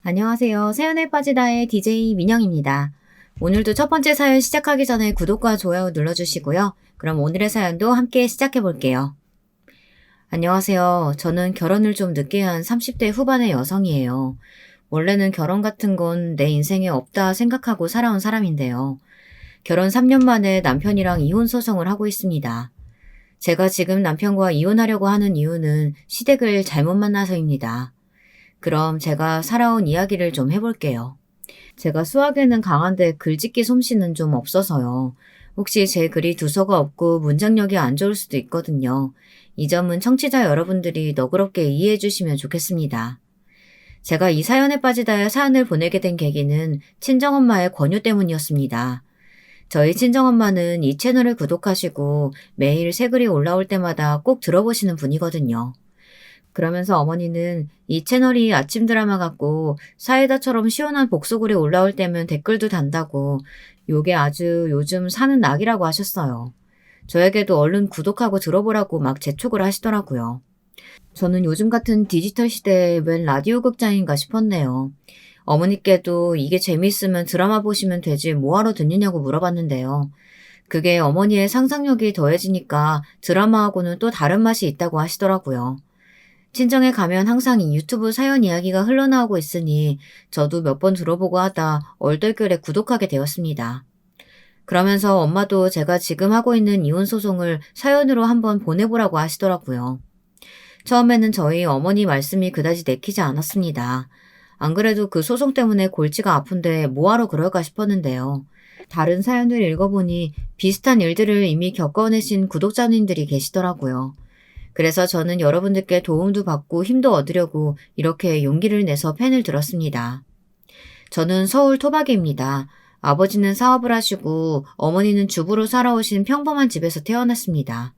안녕하세요. 사연에 빠지다의 DJ 민영입니다. 오늘도 첫 번째 사연 시작하기 전에 구독과 좋아요 눌러주시고요. 그럼 오늘의 사연도 함께 시작해 볼게요. 안녕하세요. 저는 결혼을 좀 늦게 한 30대 후반의 여성이에요. 원래는 결혼 같은 건 내 인생에 없다 생각하고 살아온 사람인데요. 결혼 3년 만에 남편이랑 이혼 소송을 하고 있습니다. 제가 지금 남편과 이혼하려고 하는 이유는 시댁을 잘못 만나서입니다. 그럼 제가 살아온 이야기를 좀 해볼게요. 제가 수학에는 강한데 글짓기 솜씨는 좀 없어서요. 혹시 제 글이 두서가 없고 문장력이 안 좋을 수도 있거든요. 이 점은 청취자 여러분들이 너그럽게 이해해 주시면 좋겠습니다. 제가 이 사연에 빠지다의 사연을 보내게 된 계기는 친정엄마의 권유 때문이었습니다. 저희 친정엄마는 이 채널을 구독하시고 매일 새 글이 올라올 때마다 꼭 들어보시는 분이거든요. 그러면서 어머니는 이 채널이 아침 드라마 같고 사이다처럼 시원한 복수글이 올라올 때면 댓글도 단다고 요게 아주 요즘 사는 낙이라고 하셨어요. 저에게도 얼른 구독하고 들어보라고 막 재촉을 하시더라고요. 저는 요즘 같은 디지털 시대에 웬 라디오 극장인가 싶었네요. 어머니께도 이게 재미있으면 드라마 보시면 되지 뭐하러 듣느냐고 물어봤는데요. 그게 어머니의 상상력이 더해지니까 드라마하고는 또 다른 맛이 있다고 하시더라고요. 친정에 가면 항상 이 유튜브 사연 이야기가 흘러나오고 있으니 저도 몇 번 들어보고 하다 얼떨결에 구독하게 되었습니다. 그러면서 엄마도 제가 지금 하고 있는 이혼 소송을 사연으로 한번 보내보라고 하시더라고요. 처음에는 저희 어머니 말씀이 그다지 내키지 않았습니다. 안 그래도 그 소송 때문에 골치가 아픈데 뭐하러 그럴까 싶었는데요. 다른 사연을 읽어보니 비슷한 일들을 이미 겪어내신 구독자님들이 계시더라고요. 그래서 저는 여러분들께 도움도 받고 힘도 얻으려고 이렇게 용기를 내서 펜을 들었습니다. 저는 서울 토박이입니다. 아버지는 사업을 하시고 어머니는 주부로 살아오신 평범한 집에서 태어났습니다.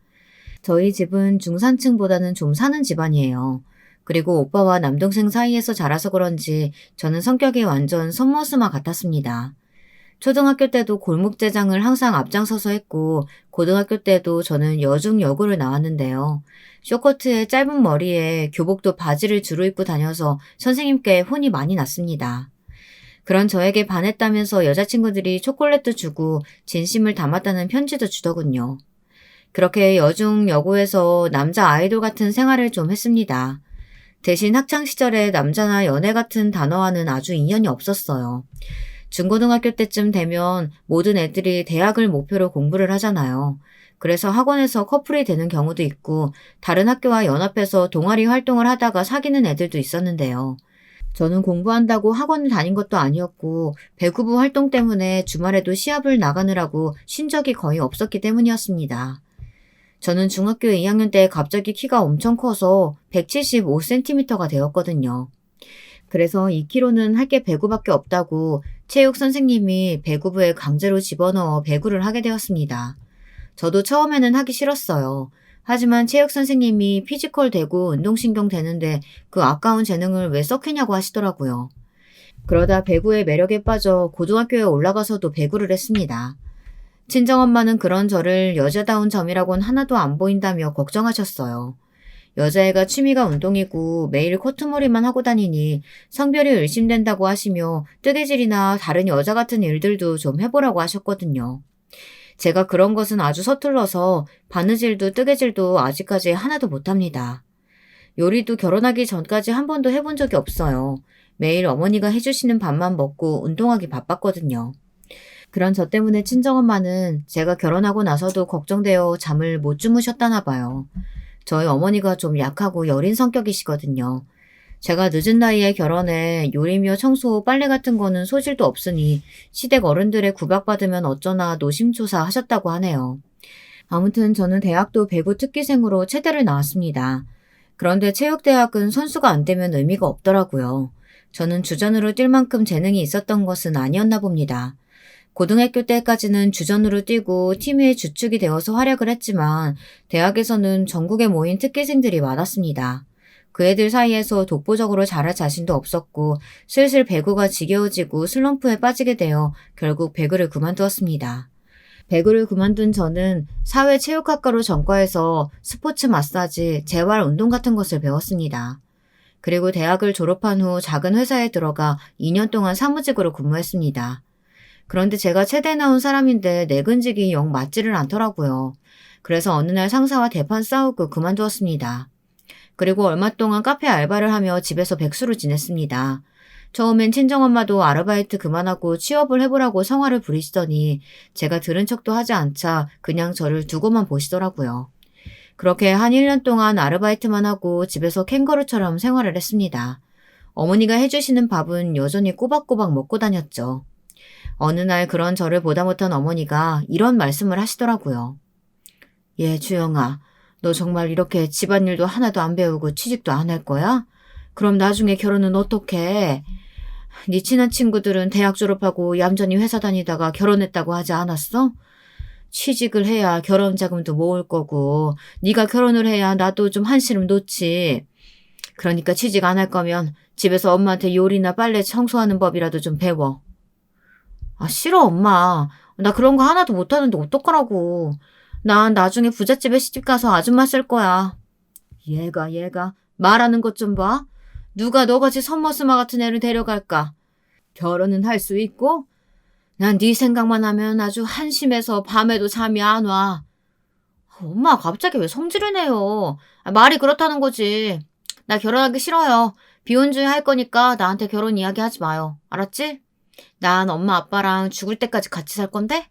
저희 집은 중산층보다는 좀 사는 집안이에요. 그리고 오빠와 남동생 사이에서 자라서 그런지 저는 성격이 완전 손머스마 같았습니다. 초등학교 때도 골목대장을 항상 앞장서서 했고 고등학교 때도 저는 여중 여고를 나왔는데요. 쇼커트에 짧은 머리에 교복도 바지를 주로 입고 다녀서 선생님께 혼이 많이 났습니다. 그런 저에게 반했다면서 여자친구들이 초콜릿도 주고 진심을 담았다는 편지도 주더군요. 그렇게 여중 여고에서 남자 아이돌 같은 생활을 좀 했습니다. 대신 학창시절에 남자나 연애 같은 단어와는 아주 인연이 없었어요. 중고등학교 때쯤 되면 모든 애들이 대학을 목표로 공부를 하잖아요. 그래서 학원에서 커플이 되는 경우도 있고 다른 학교와 연합해서 동아리 활동을 하다가 사귀는 애들도 있었는데요. 저는 공부한다고 학원을 다닌 것도 아니었고 배구부 활동 때문에 주말에도 시합을 나가느라고 쉰 적이 거의 없었기 때문이었습니다. 저는 중학교 2학년 때 갑자기 키가 엄청 커서 175cm가 되었거든요. 그래서 2kg는 할 게 배구밖에 없다고 체육 선생님이 배구부에 강제로 집어넣어 배구를 하게 되었습니다. 저도 처음에는 하기 싫었어요. 하지만 체육 선생님이 피지컬 되고 운동신경 되는데 그 아까운 재능을 왜 썩히냐고 하시더라고요. 그러다 배구의 매력에 빠져 고등학교에 올라가서도 배구를 했습니다. 친정엄마는 그런 저를 여자다운 점이라곤 하나도 안 보인다며 걱정하셨어요. 여자애가 취미가 운동이고 매일 코트머리만 하고 다니니 성별이 의심된다고 하시며 뜨개질이나 다른 여자 같은 일들도 좀 해보라고 하셨거든요. 제가 그런 것은 아주 서툴러서 바느질도 뜨개질도 아직까지 하나도 못합니다. 요리도 결혼하기 전까지 한 번도 해본 적이 없어요. 매일 어머니가 해주시는 밥만 먹고 운동하기 바빴거든요. 그런 저 때문에 친정엄마는 제가 결혼하고 나서도 걱정되어 잠을 못 주무셨다나 봐요. 저희 어머니가 좀 약하고 여린 성격이시거든요. 제가 늦은 나이에 결혼해 요리며 청소, 빨래 같은 거는 소질도 없으니 시댁 어른들의 구박받으면 어쩌나 노심초사 하셨다고 하네요. 아무튼 저는 대학도 배구 특기생으로 체대를 나왔습니다. 그런데 체육대학은 선수가 안 되면 의미가 없더라고요. 저는 주전으로 뛸 만큼 재능이 있었던 것은 아니었나 봅니다. 고등학교 때까지는 주전으로 뛰고 팀의 주축이 되어서 활약을 했지만 대학에서는 전국에 모인 특기생들이 많았습니다. 그 애들 사이에서 독보적으로 잘할 자신도 없었고 슬슬 배구가 지겨워지고 슬럼프에 빠지게 되어 결국 배구를 그만두었습니다. 배구를 그만둔 저는 사회체육학과로 전과해서 스포츠 마사지, 재활 운동 같은 것을 배웠습니다. 그리고 대학을 졸업한 후 작은 회사에 들어가 2년 동안 사무직으로 근무했습니다. 그런데 제가 체대에 나온 사람인데 내근직이 영 맞지를 않더라고요. 그래서 어느 날 상사와 대판 싸우고 그만두었습니다. 그리고 얼마 동안 카페 알바를 하며 집에서 백수로 지냈습니다. 처음엔 친정엄마도 아르바이트 그만하고 취업을 해보라고 성화를 부리시더니 제가 들은 척도 하지 않자 그냥 저를 두고만 보시더라고요. 그렇게 한 1년 동안 아르바이트만 하고 집에서 캥거루처럼 생활을 했습니다. 어머니가 해주시는 밥은 여전히 꼬박꼬박 먹고 다녔죠. 어느 날 그런 저를 보다 못한 어머니가 이런 말씀을 하시더라고요. 주영아, 너 정말 이렇게 집안일도 하나도 안 배우고 취직도 안 할 거야? 그럼 나중에 결혼은 어떡해? 네 친한 친구들은 대학 졸업하고 얌전히 회사 다니다가 결혼했다고 하지 않았어? 취직을 해야 결혼 자금도 모을 거고 네가 결혼을 해야 나도 좀 한시름 놓지. 그러니까 취직 안 할 거면 집에서 엄마한테 요리나 빨래 청소하는 법이라도 좀 배워. 싫어 엄마. 나 그런 거 하나도 못하는데 어떡하라고. 난 나중에 부잣집에 시집가서 아줌마 쓸 거야. 얘가 말하는 것 좀 봐. 누가 너같이 선머스마 같은 애를 데려갈까. 결혼은 할 수 있고 난 네 생각만 하면 아주 한심해서 밤에도 잠이 안 와. 엄마 갑자기 왜 성질을 내요. 말이 그렇다는 거지. 나 결혼하기 싫어요. 비혼주의 할 거니까 나한테 결혼 이야기 하지 마요. 알았지? 난 엄마 아빠랑 죽을 때까지 같이 살 건데?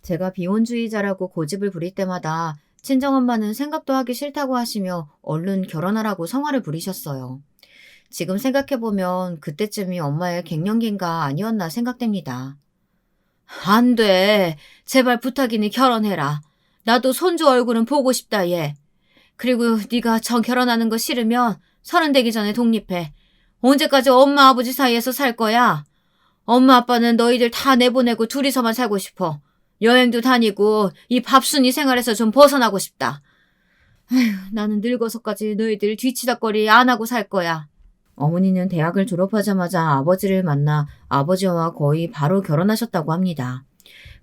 제가 비혼주의자라고 고집을 부릴 때마다 친정엄마는 생각도 하기 싫다고 하시며 얼른 결혼하라고 성화를 부리셨어요. 지금 생각해보면 그때쯤이 엄마의 갱년기인가 아니었나 생각됩니다. 안 돼. 제발 부탁이니 결혼해라. 나도 손주 얼굴은 보고 싶다 얘. 그리고 네가 저 결혼하는 거 싫으면 30 되기 전에 독립해. 언제까지 엄마 아버지 사이에서 살 거야? 엄마 아빠는 너희들 다 내보내고 둘이서만 살고 싶어. 여행도 다니고 이 밥순이 생활에서 좀 벗어나고 싶다. 나는 늙어서까지 너희들 뒤치다꺼리 안 하고 살 거야. 어머니는 대학을 졸업하자마자 아버지를 만나 아버지와 거의 바로 결혼하셨다고 합니다.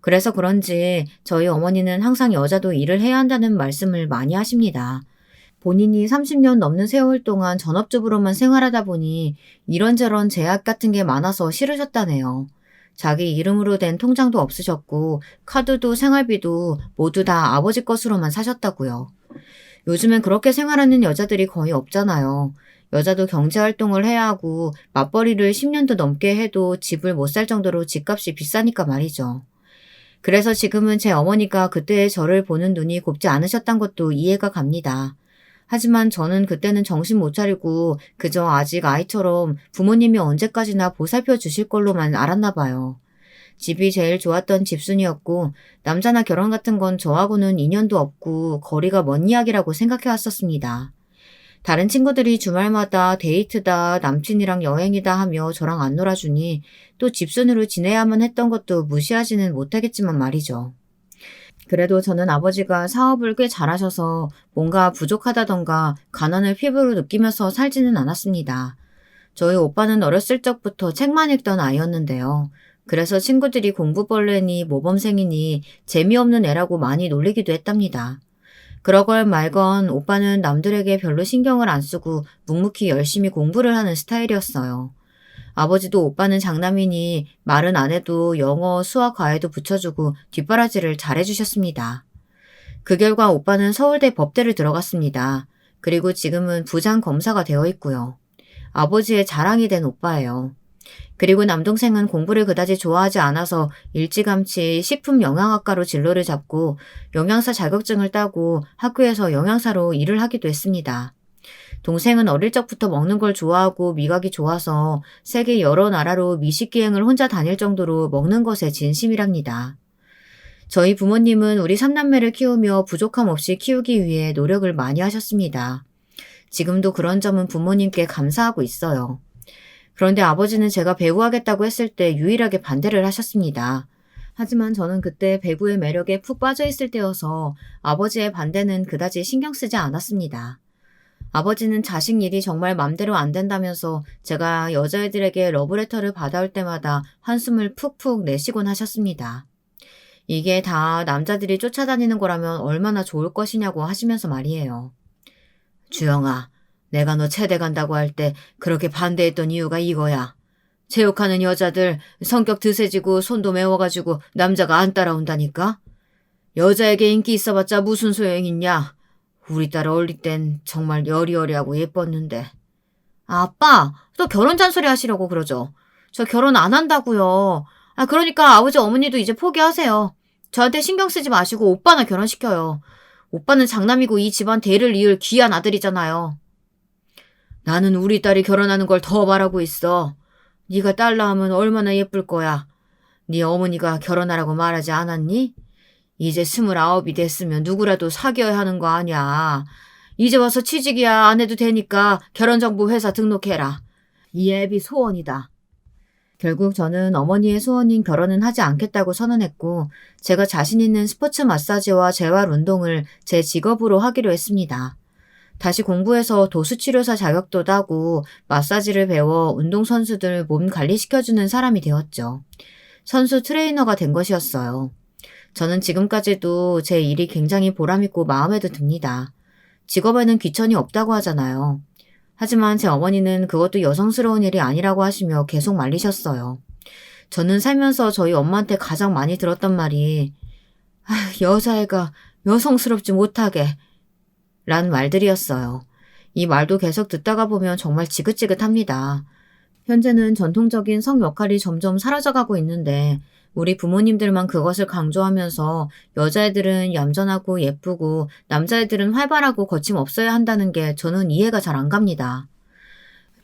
그래서 그런지 저희 어머니는 항상 여자도 일을 해야 한다는 말씀을 많이 하십니다. 본인이 30년 넘는 세월 동안 전업주부로만 생활하다 보니 이런저런 제약 같은 게 많아서 싫으셨다네요. 자기 이름으로 된 통장도 없으셨고 카드도 생활비도 모두 다 아버지 것으로만 사셨다고요. 요즘엔 그렇게 생활하는 여자들이 거의 없잖아요. 여자도 경제활동을 해야 하고 맞벌이를 10년도 넘게 해도 집을 못 살 정도로 집값이 비싸니까 말이죠. 그래서 지금은 제 어머니가 그때의 저를 보는 눈이 곱지 않으셨단 것도 이해가 갑니다. 하지만 저는 그때는 정신 못 차리고 그저 아직 아이처럼 부모님이 언제까지나 보살펴 주실 걸로만 알았나 봐요. 집이 제일 좋았던 집순이었고 남자나 결혼 같은 건 저하고는 인연도 없고 거리가 먼 이야기라고 생각해 왔었습니다. 다른 친구들이 주말마다 데이트다, 남친이랑 여행이다 하며 저랑 안 놀아주니 또 집순으로 지내야만 했던 것도 무시하지는 못하겠지만 말이죠. 그래도 저는 아버지가 사업을 꽤 잘하셔서 뭔가 부족하다던가 가난을 피부로 느끼면서 살지는 않았습니다. 저희 오빠는 어렸을 적부터 책만 읽던 아이였는데요. 그래서 친구들이 공부벌레니 모범생이니 재미없는 애라고 많이 놀리기도 했답니다. 그러걸 말건 오빠는 남들에게 별로 신경을 안 쓰고 묵묵히 열심히 공부를 하는 스타일이었어요. 아버지도 오빠는 장남이니 말은 안 해도 영어, 수학, 과외도 붙여주고 뒷바라지를 잘해주셨습니다. 그 결과 오빠는 서울대 법대를 들어갔습니다. 그리고 지금은 부장검사가 되어 있고요. 아버지의 자랑이 된 오빠예요. 그리고 남동생은 공부를 그다지 좋아하지 않아서 일찌감치 식품영양학과로 진로를 잡고 영양사 자격증을 따고 학교에서 영양사로 일을 하기도 했습니다. 동생은 어릴 적부터 먹는 걸 좋아하고 미각이 좋아서 세계 여러 나라로 미식기행을 혼자 다닐 정도로 먹는 것에 진심이랍니다. 저희 부모님은 우리 3남매를 키우며 부족함 없이 키우기 위해 노력을 많이 하셨습니다. 지금도 그런 점은 부모님께 감사하고 있어요. 그런데 아버지는 제가 배우하겠다고 했을 때 유일하게 반대를 하셨습니다. 하지만 저는 그때 배구의 매력에 푹 빠져 있을 때여서 아버지의 반대는 그다지 신경 쓰지 않았습니다. 아버지는 자식 일이 정말 맘대로 안 된다면서 제가 여자애들에게 러브레터를 받아올 때마다 한숨을 푹푹 내쉬곤 하셨습니다. 이게 다 남자들이 쫓아다니는 거라면 얼마나 좋을 것이냐고 하시면서 말이에요. 주영아, 내가 너 체대 간다고 할 때 그렇게 반대했던 이유가 이거야. 체육하는 여자들 성격 드세지고 손도 매워가지고 남자가 안 따라온다니까? 여자에게 인기 있어봤자 무슨 소용 있냐? 우리 딸 어릴 땐 정말 여리여리하고 예뻤는데. 아빠, 또 결혼 잔소리 하시려고 그러죠. 저 결혼 안 한다고요. 그러니까 아버지 어머니도 이제 포기하세요. 저한테 신경 쓰지 마시고 오빠나 결혼시켜요. 오빠는 장남이고 이 집안 대를 이을 귀한 아들이잖아요. 나는 우리 딸이 결혼하는 걸 더 바라고 있어. 네가 딸 낳으면 얼마나 예쁠 거야. 네 어머니가 결혼하라고 말하지 않았니? 이제 29이 됐으면 누구라도 사귀어야 하는 거 아니야. 이제 와서 취직이야 안 해도 되니까 결혼정보 회사 등록해라. 이 애비 소원이다. 결국 저는 어머니의 소원인 결혼은 하지 않겠다고 선언했고 제가 자신 있는 스포츠 마사지와 재활 운동을 제 직업으로 하기로 했습니다. 다시 공부해서 도수치료사 자격도 따고 마사지를 배워 운동선수들 몸 관리시켜주는 사람이 되었죠. 선수 트레이너가 된 것이었어요. 저는 지금까지도 제 일이 굉장히 보람있고 마음에도 듭니다. 직업에는 귀천이 없다고 하잖아요. 하지만 제 어머니는 그것도 여성스러운 일이 아니라고 하시며 계속 말리셨어요. 저는 살면서 저희 엄마한테 가장 많이 들었던 말이 여자애가 여성스럽지 못하게 라는 말들이었어요. 이 말도 계속 듣다가 보면 정말 지긋지긋합니다. 현재는 전통적인 성 역할이 점점 사라져가고 있는데 우리 부모님들만 그것을 강조하면서 여자애들은 얌전하고 예쁘고 남자애들은 활발하고 거침없어야 한다는 게 저는 이해가 잘 안 갑니다.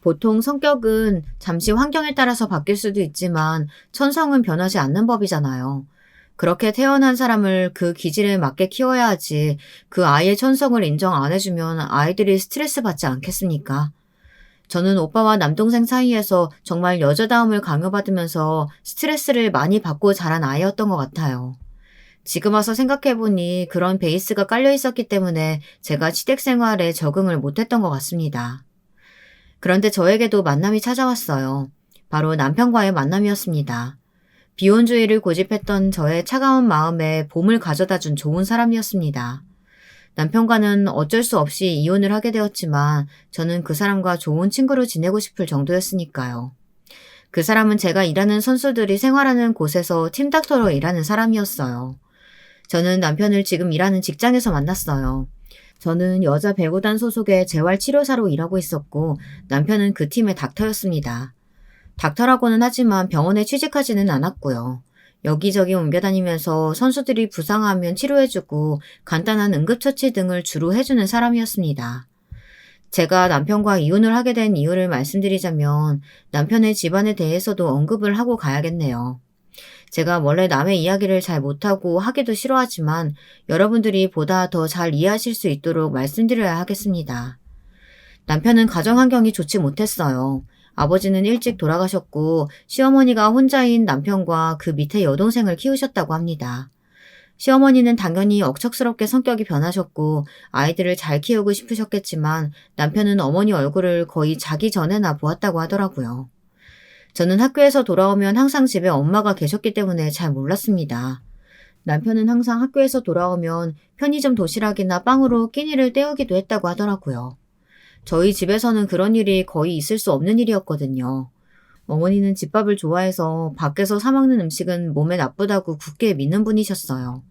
보통 성격은 잠시 환경에 따라서 바뀔 수도 있지만 천성은 변하지 않는 법이잖아요. 그렇게 태어난 사람을 그 기질에 맞게 키워야 하지 그 아이의 천성을 인정 안 해주면 아이들이 스트레스 받지 않겠습니까? 저는 오빠와 남동생 사이에서 정말 여자다움을 강요받으면서 스트레스를 많이 받고 자란 아이였던 것 같아요. 지금 와서 생각해보니 그런 베이스가 깔려 있었기 때문에 제가 시댁 생활에 적응을 못했던 것 같습니다. 그런데 저에게도 만남이 찾아왔어요. 바로 남편과의 만남이었습니다. 비혼주의를 고집했던 저의 차가운 마음에 봄을 가져다준 좋은 사람이었습니다. 남편과는 어쩔 수 없이 이혼을 하게 되었지만 저는 그 사람과 좋은 친구로 지내고 싶을 정도였으니까요. 그 사람은 제가 일하는 선수들이 생활하는 곳에서 팀닥터로 일하는 사람이었어요. 저는 남편을 지금 일하는 직장에서 만났어요. 저는 여자 배구단 소속의 재활치료사로 일하고 있었고 남편은 그 팀의 닥터였습니다. 닥터라고는 하지만 병원에 취직하지는 않았고요. 여기저기 옮겨다니면서 선수들이 부상하면 치료해주고 간단한 응급처치 등을 주로 해주는 사람이었습니다. 제가 남편과 이혼을 하게 된 이유를 말씀드리자면 남편의 집안에 대해서도 언급을 하고 가야겠네요. 제가 원래 남의 이야기를 잘 못하고 하기도 싫어하지만 여러분들이 보다 더 잘 이해하실 수 있도록 말씀드려야 하겠습니다. 남편은 가정환경이 좋지 못했어요. 아버지는 일찍 돌아가셨고 시어머니가 혼자인 남편과 그 밑에 여동생을 키우셨다고 합니다. 시어머니는 당연히 억척스럽게 성격이 변하셨고 아이들을 잘 키우고 싶으셨겠지만 남편은 어머니 얼굴을 거의 자기 전에나 보았다고 하더라고요. 저는 학교에서 돌아오면 항상 집에 엄마가 계셨기 때문에 잘 몰랐습니다. 남편은 항상 학교에서 돌아오면 편의점 도시락이나 빵으로 끼니를 때우기도 했다고 하더라고요. 저희 집에서는 그런 일이 거의 있을 수 없는 일이었거든요. 어머니는 집밥을 좋아해서 밖에서 사 먹는 음식은 몸에 나쁘다고 굳게 믿는 분이셨어요.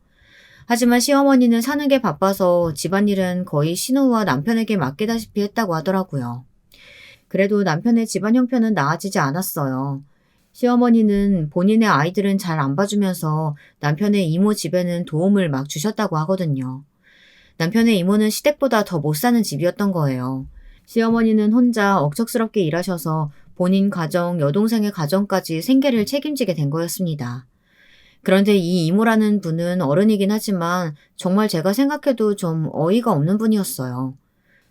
하지만 시어머니는 사는 게 바빠서 집안일은 거의 신우와 남편에게 맡기다시피 했다고 하더라고요. 그래도 남편의 집안 형편은 나아지지 않았어요. 시어머니는 본인의 아이들은 잘 안 봐주면서 남편의 이모 집에는 도움을 막 주셨다고 하거든요. 남편의 이모는 시댁보다 더 못 사는 집이었던 거예요. 시어머니는 혼자 억척스럽게 일하셔서 본인 가정, 여동생의 가정까지 생계를 책임지게 된 거였습니다. 그런데 이 이모라는 분은 어른이긴 하지만 정말 제가 생각해도 좀 어이가 없는 분이었어요.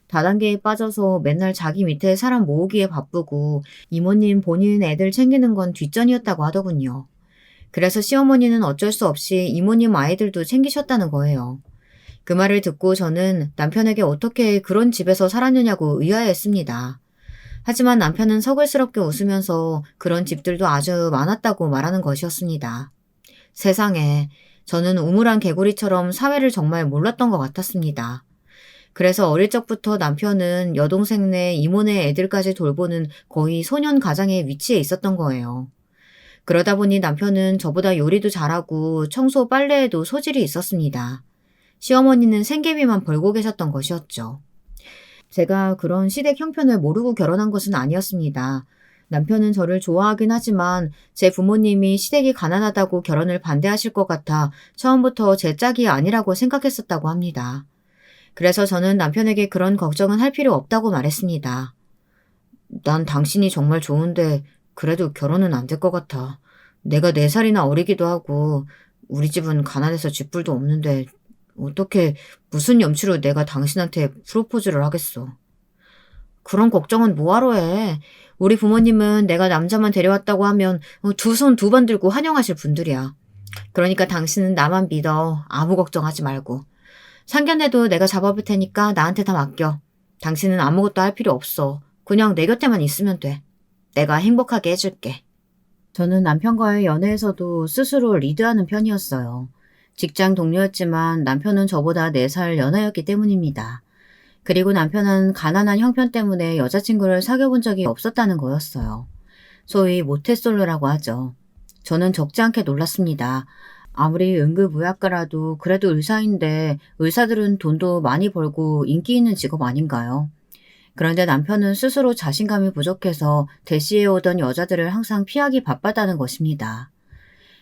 다단계에 빠져서 맨날 자기 밑에 사람 모으기에 바쁘고 이모님 본인 애들 챙기는 건 뒷전이었다고 하더군요. 그래서 시어머니는 어쩔 수 없이 이모님 아이들도 챙기셨다는 거예요. 그 말을 듣고 저는 남편에게 어떻게 그런 집에서 살았느냐고 의아해했습니다. 하지만 남편은 서글스럽게 웃으면서 그런 집들도 아주 많았다고 말하는 것이었습니다. 세상에, 저는 우물안 개구리처럼 사회를 정말 몰랐던 것 같았습니다. 그래서 어릴 적부터 남편은 여동생네 이모네 애들까지 돌보는 거의 소년 가장의 위치에 있었던 거예요. 그러다 보니 남편은 저보다 요리도 잘하고 청소 빨래에도 소질이 있었습니다. 시어머니는 생계비만 벌고 계셨던 것이었죠. 제가 그런 시댁 형편을 모르고 결혼한 것은 아니었습니다. 남편은 저를 좋아하긴 하지만 제 부모님이 시댁이 가난하다고 결혼을 반대하실 것 같아 처음부터 제 짝이 아니라고 생각했었다고 합니다. 그래서 저는 남편에게 그런 걱정은 할 필요 없다고 말했습니다. 난 당신이 정말 좋은데 그래도 결혼은 안 될 것 같아. 내가 4살이나 어리기도 하고 우리 집은 가난해서 쥐뿔도 없는데 어떻게 무슨 염치로 내가 당신한테 프로포즈를 하겠어. 그런 걱정은 뭐하러 해. 우리 부모님은 내가 남자만 데려왔다고 하면 두 손 두 번 들고 환영하실 분들이야. 그러니까 당신은 나만 믿어. 아무 걱정하지 말고. 상견례도 내가 잡아볼 테니까 나한테 다 맡겨. 당신은 아무것도 할 필요 없어. 그냥 내 곁에만 있으면 돼. 내가 행복하게 해줄게. 저는 남편과의 연애에서도 스스로 리드하는 편이었어요. 직장 동료였지만 남편은 저보다 4살 연하였기 때문입니다. 그리고 남편은 가난한 형편 때문에 여자친구를 사귀어본 적이 없었다는 거였어요. 소위 모태솔로라고 하죠. 저는 적지 않게 놀랐습니다. 아무리 응급의학과라도 그래도 의사인데 의사들은 돈도 많이 벌고 인기 있는 직업 아닌가요? 그런데 남편은 스스로 자신감이 부족해서 대시해오던 여자들을 항상 피하기 바빴다는 것입니다.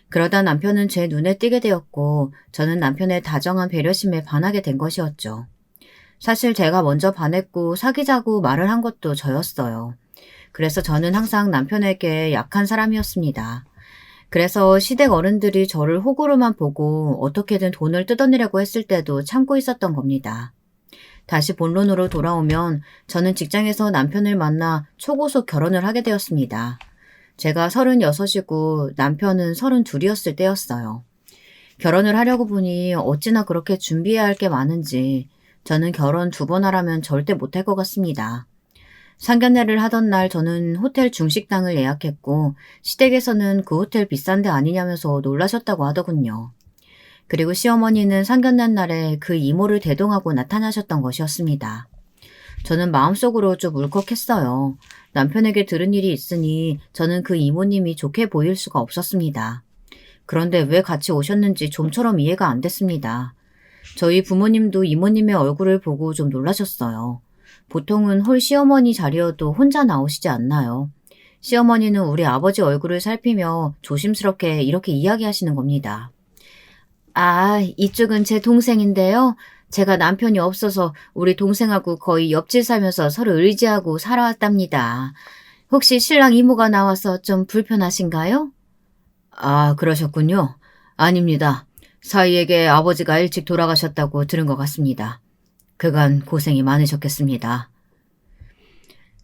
그러다 남편은 제 눈에 띄게 되었고 저는 남편의 다정한 배려심에 반하게 된 것이었죠. 사실 제가 먼저 반했고 사귀자고 말을 한 것도 저였어요. 그래서 저는 항상 남편에게 약한 사람이었습니다. 그래서 시댁 어른들이 저를 호구로만 보고 어떻게든 돈을 뜯어내려고 했을 때도 참고 있었던 겁니다. 다시 본론으로 돌아오면 저는 직장에서 남편을 만나 초고속 결혼을 하게 되었습니다. 제가 36이고 남편은 32이었을 때였어요. 결혼을 하려고 보니 어찌나 그렇게 준비해야 할 게 많은지 저는 결혼 2번 하라면 절대 못할 것 같습니다. 상견례를 하던 날 저는 호텔 중식당을 예약했고 시댁에서는 그 호텔 비싼 데 아니냐면서 놀라셨다고 하더군요. 그리고 시어머니는 상견례 날에 그 이모를 대동하고 나타나셨던 것이었습니다. 저는 마음속으로 좀 울컥했어요. 남편에게 들은 일이 있으니 저는 그 이모님이 좋게 보일 수가 없었습니다. 그런데 왜 같이 오셨는지 좀처럼 이해가 안 됐습니다. 저희 부모님도 이모님의 얼굴을 보고 좀 놀라셨어요. 보통은 홀 시어머니 자리여도 혼자 나오시지 않나요? 시어머니는 우리 아버지 얼굴을 살피며 조심스럽게 이렇게 이야기하시는 겁니다. 아, 이쪽은 제 동생인데요. 제가 남편이 없어서 우리 동생하고 거의 옆집 살면서 서로 의지하고 살아왔답니다. 혹시 신랑 이모가 나와서 좀 불편하신가요? 아, 그러셨군요. 아닙니다. 사위에게 아버지가 일찍 돌아가셨다고 들은 것 같습니다. 그간 고생이 많으셨겠습니다.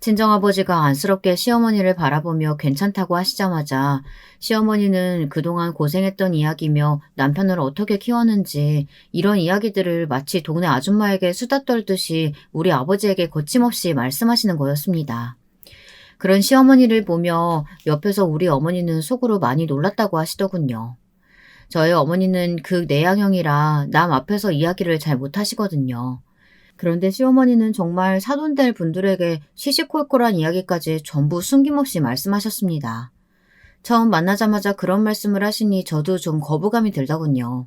친정아버지가 안쓰럽게 시어머니를 바라보며 괜찮다고 하시자마자 시어머니는 그동안 고생했던 이야기며 남편을 어떻게 키웠는지 이런 이야기들을 마치 동네 아줌마에게 수다 떨듯이 우리 아버지에게 거침없이 말씀하시는 거였습니다. 그런 시어머니를 보며 옆에서 우리 어머니는 속으로 많이 놀랐다고 하시더군요. 저희 어머니는 극 내향형이라 남 앞에서 이야기를 잘 못하시거든요. 그런데 시어머니는 정말 사돈될 분들에게 시시콜콜한 이야기까지 전부 숨김없이 말씀하셨습니다. 처음 만나자마자 그런 말씀을 하시니 저도 좀 거부감이 들더군요.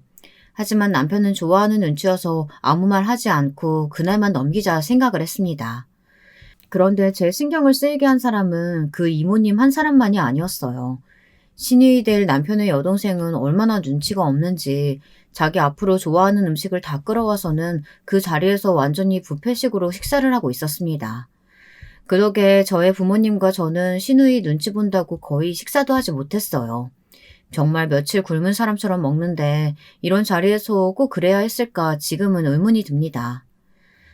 하지만 남편은 좋아하는 눈치여서 아무 말 하지 않고 그날만 넘기자 생각을 했습니다. 그런데 제 신경을 쓰이게 한 사람은 그 이모님 한 사람만이 아니었어요. 신이 될 남편의 여동생은 얼마나 눈치가 없는지 자기 앞으로 좋아하는 음식을 다 끌어와서는 그 자리에서 완전히 뷔페식으로 식사를 하고 있었습니다. 그 덕에 저의 부모님과 저는 시누이 눈치 본다고 거의 식사도 하지 못했어요. 정말 며칠 굶은 사람처럼 먹는데 이런 자리에서 꼭 그래야 했을까 지금은 의문이 듭니다.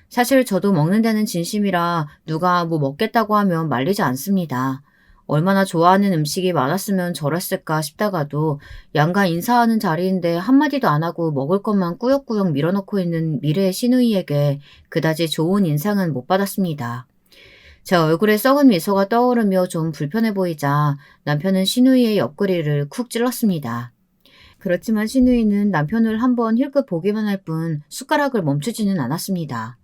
사실 저도 먹는 데는 진심이라 누가 뭐 먹겠다고 하면 말리지 않습니다. 얼마나 좋아하는 음식이 많았으면 저랬을까 싶다가도 양가 인사하는 자리인데 한마디도 안 하고 먹을 것만 꾸역꾸역 밀어넣고 있는 미래의 시누이에게 그다지 좋은 인상은 못 받았습니다. 제 얼굴에 썩은 미소가 떠오르며 좀 불편해 보이자 남편은 시누이의 옆구리를 쿡 찔렀습니다. 그렇지만 시누이는 남편을 한번 힐끗 보기만 할 뿐 숟가락을 멈추지는 않았습니다.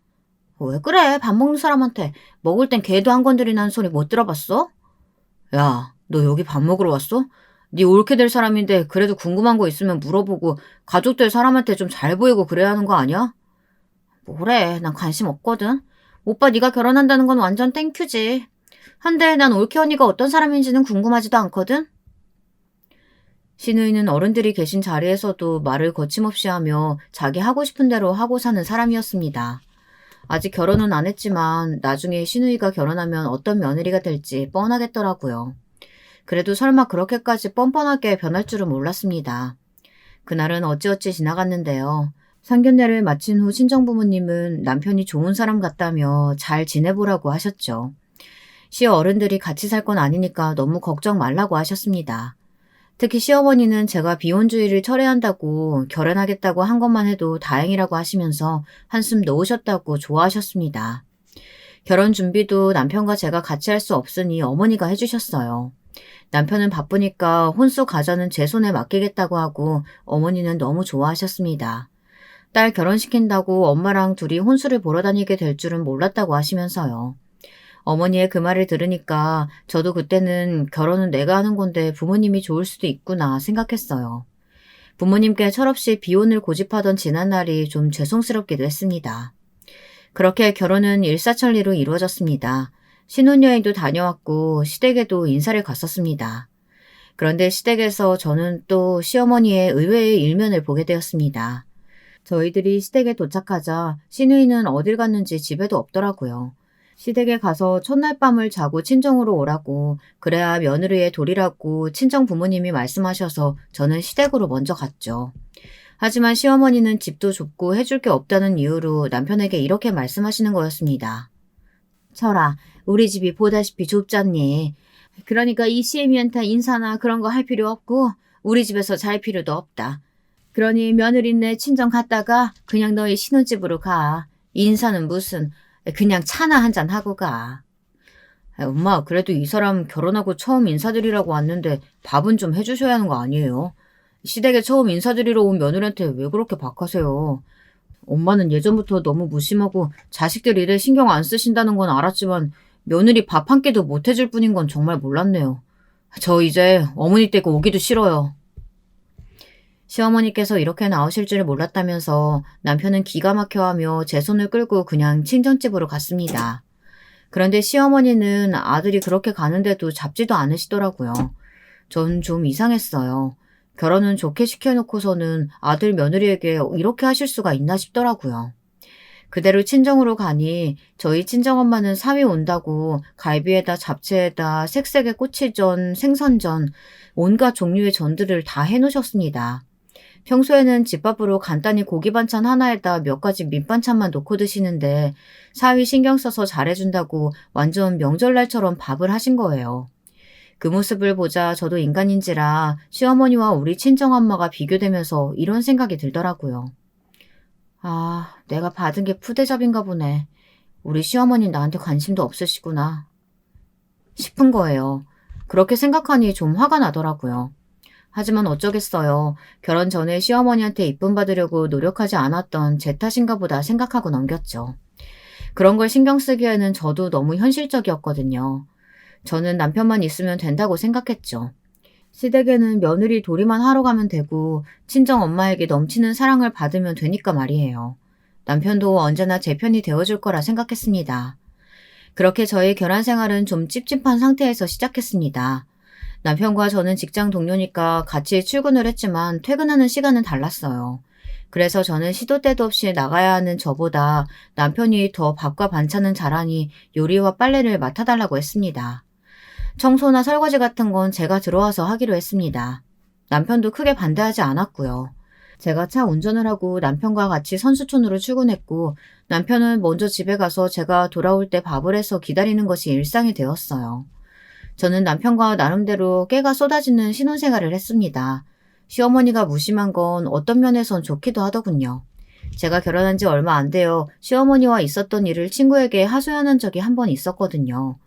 왜 그래? 밥 먹는 사람한테 먹을 땐 개도 안 건드리는 소리 못 들어봤어? 야, 너 여기 밥 먹으러 왔어? 네 옳게 될 사람인데 그래도 궁금한 거 있으면 물어보고 가족들 사람한테 좀 잘 보이고 그래야 하는 거 아니야? 뭐래, 난 관심 없거든. 오빠 네가 결혼한다는 건 완전 땡큐지. 한데 난 올케 언니가 어떤 사람인지는 궁금하지도 않거든. 신우이는 어른들이 계신 자리에서도 말을 거침없이 하며 자기 하고 싶은 대로 하고 사는 사람이었습니다. 아직 결혼은 안 했지만 나중에 신우이가 결혼하면 어떤 며느리가 될지 뻔하겠더라고요. 그래도 설마 그렇게까지 뻔뻔하게 변할 줄은 몰랐습니다. 그날은 어찌어찌 지나갔는데요. 상견례를 마친 후 친정부모님은 남편이 좋은 사람 같다며 잘 지내보라고 하셨죠. 시어른들이 같이 살 건 아니니까 너무 걱정 말라고 하셨습니다. 특히 시어머니는 제가 비혼주의를 철회한다고 결혼하겠다고 한 것만 해도 다행이라고 하시면서 한숨 놓으셨다고 좋아하셨습니다. 결혼 준비도 남편과 제가 같이 할 수 없으니 어머니가 해주셨어요. 남편은 바쁘니까 혼수 가자는 제 손에 맡기겠다고 하고 어머니는 너무 좋아하셨습니다. 딸 결혼시킨다고 엄마랑 둘이 혼수를 보러 다니게 될 줄은 몰랐다고 하시면서요. 어머니의 그 말을 들으니까 저도 그때는 결혼은 내가 하는 건데 부모님이 좋을 수도 있구나 생각했어요. 부모님께 철없이 비혼을 고집하던 지난날이 좀 죄송스럽기도 했습니다. 그렇게 결혼은 일사천리로 이루어졌습니다. 신혼여행도 다녀왔고 시댁에도 인사를 갔었습니다. 그런데 시댁에서 저는 또 시어머니의 의외의 일면을 보게 되었습니다. 저희들이 시댁에 도착하자 시누이는 어딜 갔는지 집에도 없더라고요. 시댁에 가서 첫날 밤을 자고 친정으로 오라고 그래야 며느리의 도리라고 친정 부모님이 말씀하셔서 저는 시댁으로 먼저 갔죠. 하지만 시어머니는 집도 좁고 해줄 게 없다는 이유로 남편에게 이렇게 말씀하시는 거였습니다. 철아, 우리 집이 보다시피 좁잖니. 그러니까 이 시애미한테 인사나 그런 거 할 필요 없고 우리 집에서 잘 필요도 없다. 그러니 며느리네 친정 갔다가 그냥 너희 신혼집으로 가. 인사는 무슨 그냥 차나 한잔 하고 가. 엄마, 그래도 이 사람 결혼하고 처음 인사드리라고 왔는데 밥은 좀 해주셔야 하는 거 아니에요? 시댁에 처음 인사드리러 온 며느리한테 왜 그렇게 박하세요? 엄마는 예전부터 너무 무심하고 자식들 일에 신경 안 쓰신다는 건 알았지만 며느리 밥 한 끼도 못 해줄 뿐인 건 정말 몰랐네요. 저 이제 어머니 댁 오기도 싫어요. 시어머니께서 이렇게 나오실 줄 몰랐다면서 남편은 기가 막혀하며 제 손을 끌고 그냥 친정집으로 갔습니다. 그런데 시어머니는 아들이 그렇게 가는데도 잡지도 않으시더라고요. 전 좀 이상했어요. 결혼은 좋게 시켜놓고서는 아들 며느리에게 이렇게 하실 수가 있나 싶더라고요. 그대로 친정으로 가니 저희 친정엄마는 사위 온다고 갈비에다 잡채에다 색색의 꼬치전, 생선전, 온갖 종류의 전들을 다 해놓으셨습니다. 평소에는 집밥으로 간단히 고기 반찬 하나에다 몇 가지 밑반찬만 놓고 드시는데 사위 신경 써서 잘해준다고 완전 명절날처럼 밥을 하신 거예요. 그 모습을 보자 저도 인간인지라 시어머니와 우리 친정엄마가 비교되면서 이런 생각이 들더라고요. 아, 내가 받은 게 푸대접인가 보네. 우리 시어머니 나한테 관심도 없으시구나 싶은 거예요. 그렇게 생각하니 좀 화가 나더라고요. 하지만 어쩌겠어요. 결혼 전에 시어머니한테 이쁨 받으려고 노력하지 않았던 제 탓인가 보다 생각하고 넘겼죠. 그런 걸 신경 쓰기에는 저도 너무 현실적이었거든요. 저는 남편만 있으면 된다고 생각했죠. 시댁에는 며느리 도리만 하러 가면 되고 친정 엄마에게 넘치는 사랑을 받으면 되니까 말이에요. 남편도 언제나 제 편이 되어줄 거라 생각했습니다. 그렇게 저의 결혼 생활은 좀 찝찝한 상태에서 시작했습니다. 남편과 저는 직장 동료니까 같이 출근을 했지만 퇴근하는 시간은 달랐어요. 그래서 저는 시도 때도 없이 나가야 하는 저보다 남편이 더 밥과 반찬은 잘하니 요리와 빨래를 맡아달라고 했습니다. 청소나 설거지 같은 건 제가 들어와서 하기로 했습니다. 남편도 크게 반대하지 않았고요. 제가 차 운전을 하고 남편과 같이 선수촌으로 출근했고 남편은 먼저 집에 가서 제가 돌아올 때 밥을 해서 기다리는 것이 일상이 되었어요. 저는 남편과 나름대로 깨가 쏟아지는 신혼생활을 했습니다. 시어머니가 무심한 건 어떤 면에선 좋기도 하더군요. 제가 결혼한 지 얼마 안 되어 시어머니와 있었던 일을 친구에게 하소연한 적이 한 번 있었거든요.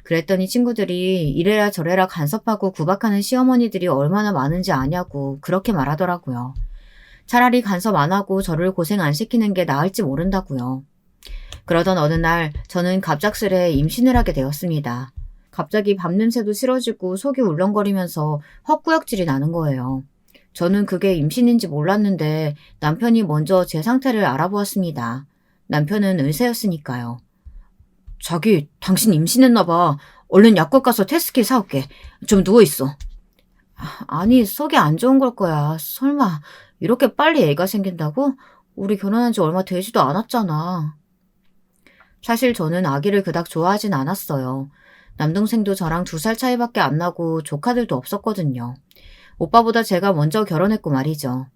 그랬더니 친구들이 이래라 저래라 간섭하고 구박하는 시어머니들이 얼마나 많은지 아냐고 그렇게 말하더라고요. 차라리 간섭 안 하고 저를 고생 안 시키는 게 나을지 모른다고요. 그러던 어느 날 저는 갑작스레 임신을 하게 되었습니다. 갑자기 밤냄새도 싫어지고 속이 울렁거리면서 헛구역질이 나는 거예요. 저는 그게 임신인지 몰랐는데 남편이 먼저 제 상태를 알아보았습니다. 남편은 의사였으니까요. 자기, 당신 임신했나 봐. 얼른 약국 가서 테스트킷 사올게. 좀 누워있어. 아니, 속이 안 좋은 걸 거야. 설마 이렇게 빨리 애가 생긴다고? 우리 결혼한 지 얼마 되지도 않았잖아. 사실 저는 아기를 그닥 좋아하진 않았어요. 남동생도 저랑 2살 차이밖에 안 나고 조카들도 없었거든요. 오빠보다 제가 먼저 결혼했고 말이죠.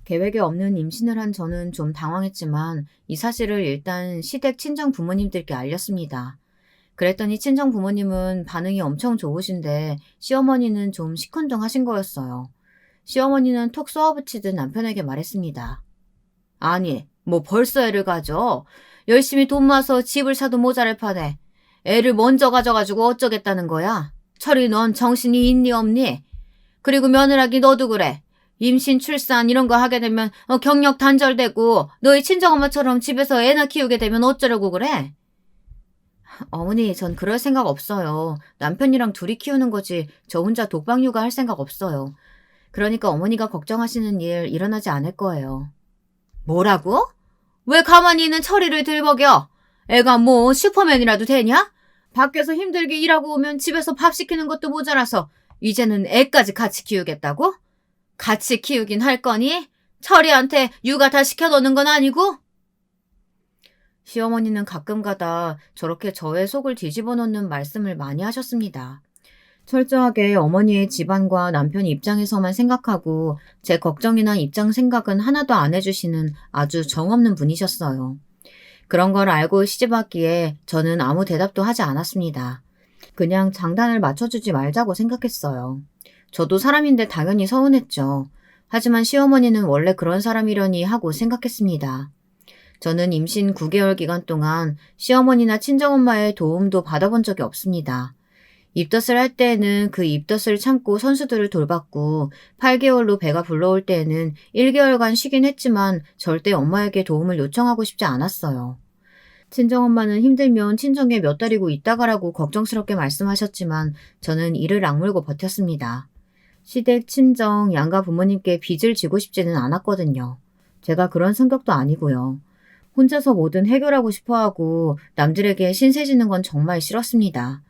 계획에 없는 임신을 한 저는 좀 당황했지만 이 사실을 일단 시댁 친정 부모님들께 알렸습니다. 그랬더니 친정 부모님은 반응이 엄청 좋으신데 시어머니는 좀 시큰둥하신 거였어요. 시어머니는 톡 쏘아붙이듯 남편에게 말했습니다. 아니, 뭐 벌써 애를 가져? 열심히 돈 모아서 집을 사도 모자랄 판에 애를 먼저 가져가지고 어쩌겠다는 거야? 철이 넌 정신이 있니 없니? 그리고 며느라기 너도 그래. 임신, 출산 이런 거 하게 되면 경력 단절되고 너희 친정엄마처럼 집에서 애나 키우게 되면 어쩌려고 그래? 어머니, 전 그럴 생각 없어요. 남편이랑 둘이 키우는 거지 저 혼자 독박 육아할 생각 없어요. 그러니까 어머니가 걱정하시는 일 일어나지 않을 거예요. 뭐라고? 왜 가만히 있는 철이를 들먹여? 애가 뭐 슈퍼맨이라도 되냐? 밖에서 힘들게 일하고 오면 집에서 밥 시키는 것도 모자라서 이제는 애까지 같이 키우겠다고? 같이 키우긴 할 거니? 철이한테 육아 다 시켜놓는 건 아니고? 시어머니는 가끔가다 저렇게 저의 속을 뒤집어 놓는 말씀을 많이 하셨습니다. 철저하게 어머니의 집안과 남편 입장에서만 생각하고 제 걱정이나 입장 생각은 하나도 안 해주시는 아주 정없는 분이셨어요. 그런 걸 알고 시집왔기에 저는 아무 대답도 하지 않았습니다. 그냥 장단을 맞춰주지 말자고 생각했어요. 저도 사람인데 당연히 서운했죠. 하지만 시어머니는 원래 그런 사람이려니 하고 생각했습니다. 저는 임신 9개월 기간 동안 시어머니나 친정엄마의 도움도 받아본 적이 없습니다. 입덧을 할 때에는 그 입덧을 참고 선수들을 돌봤고 8개월로 배가 불러올 때에는 1개월간 쉬긴 했지만 절대 엄마에게 도움을 요청하고 싶지 않았어요. 친정엄마는 힘들면 친정에 몇 달이고 있다 가라고 걱정스럽게 말씀하셨지만 저는 이를 악물고 버텼습니다. 시댁, 친정, 양가 부모님께 빚을 지고 싶지는 않았거든요. 제가 그런 성격도 아니고요. 혼자서 뭐든 해결하고 싶어하고 남들에게 신세지는 건 정말 싫었습니다.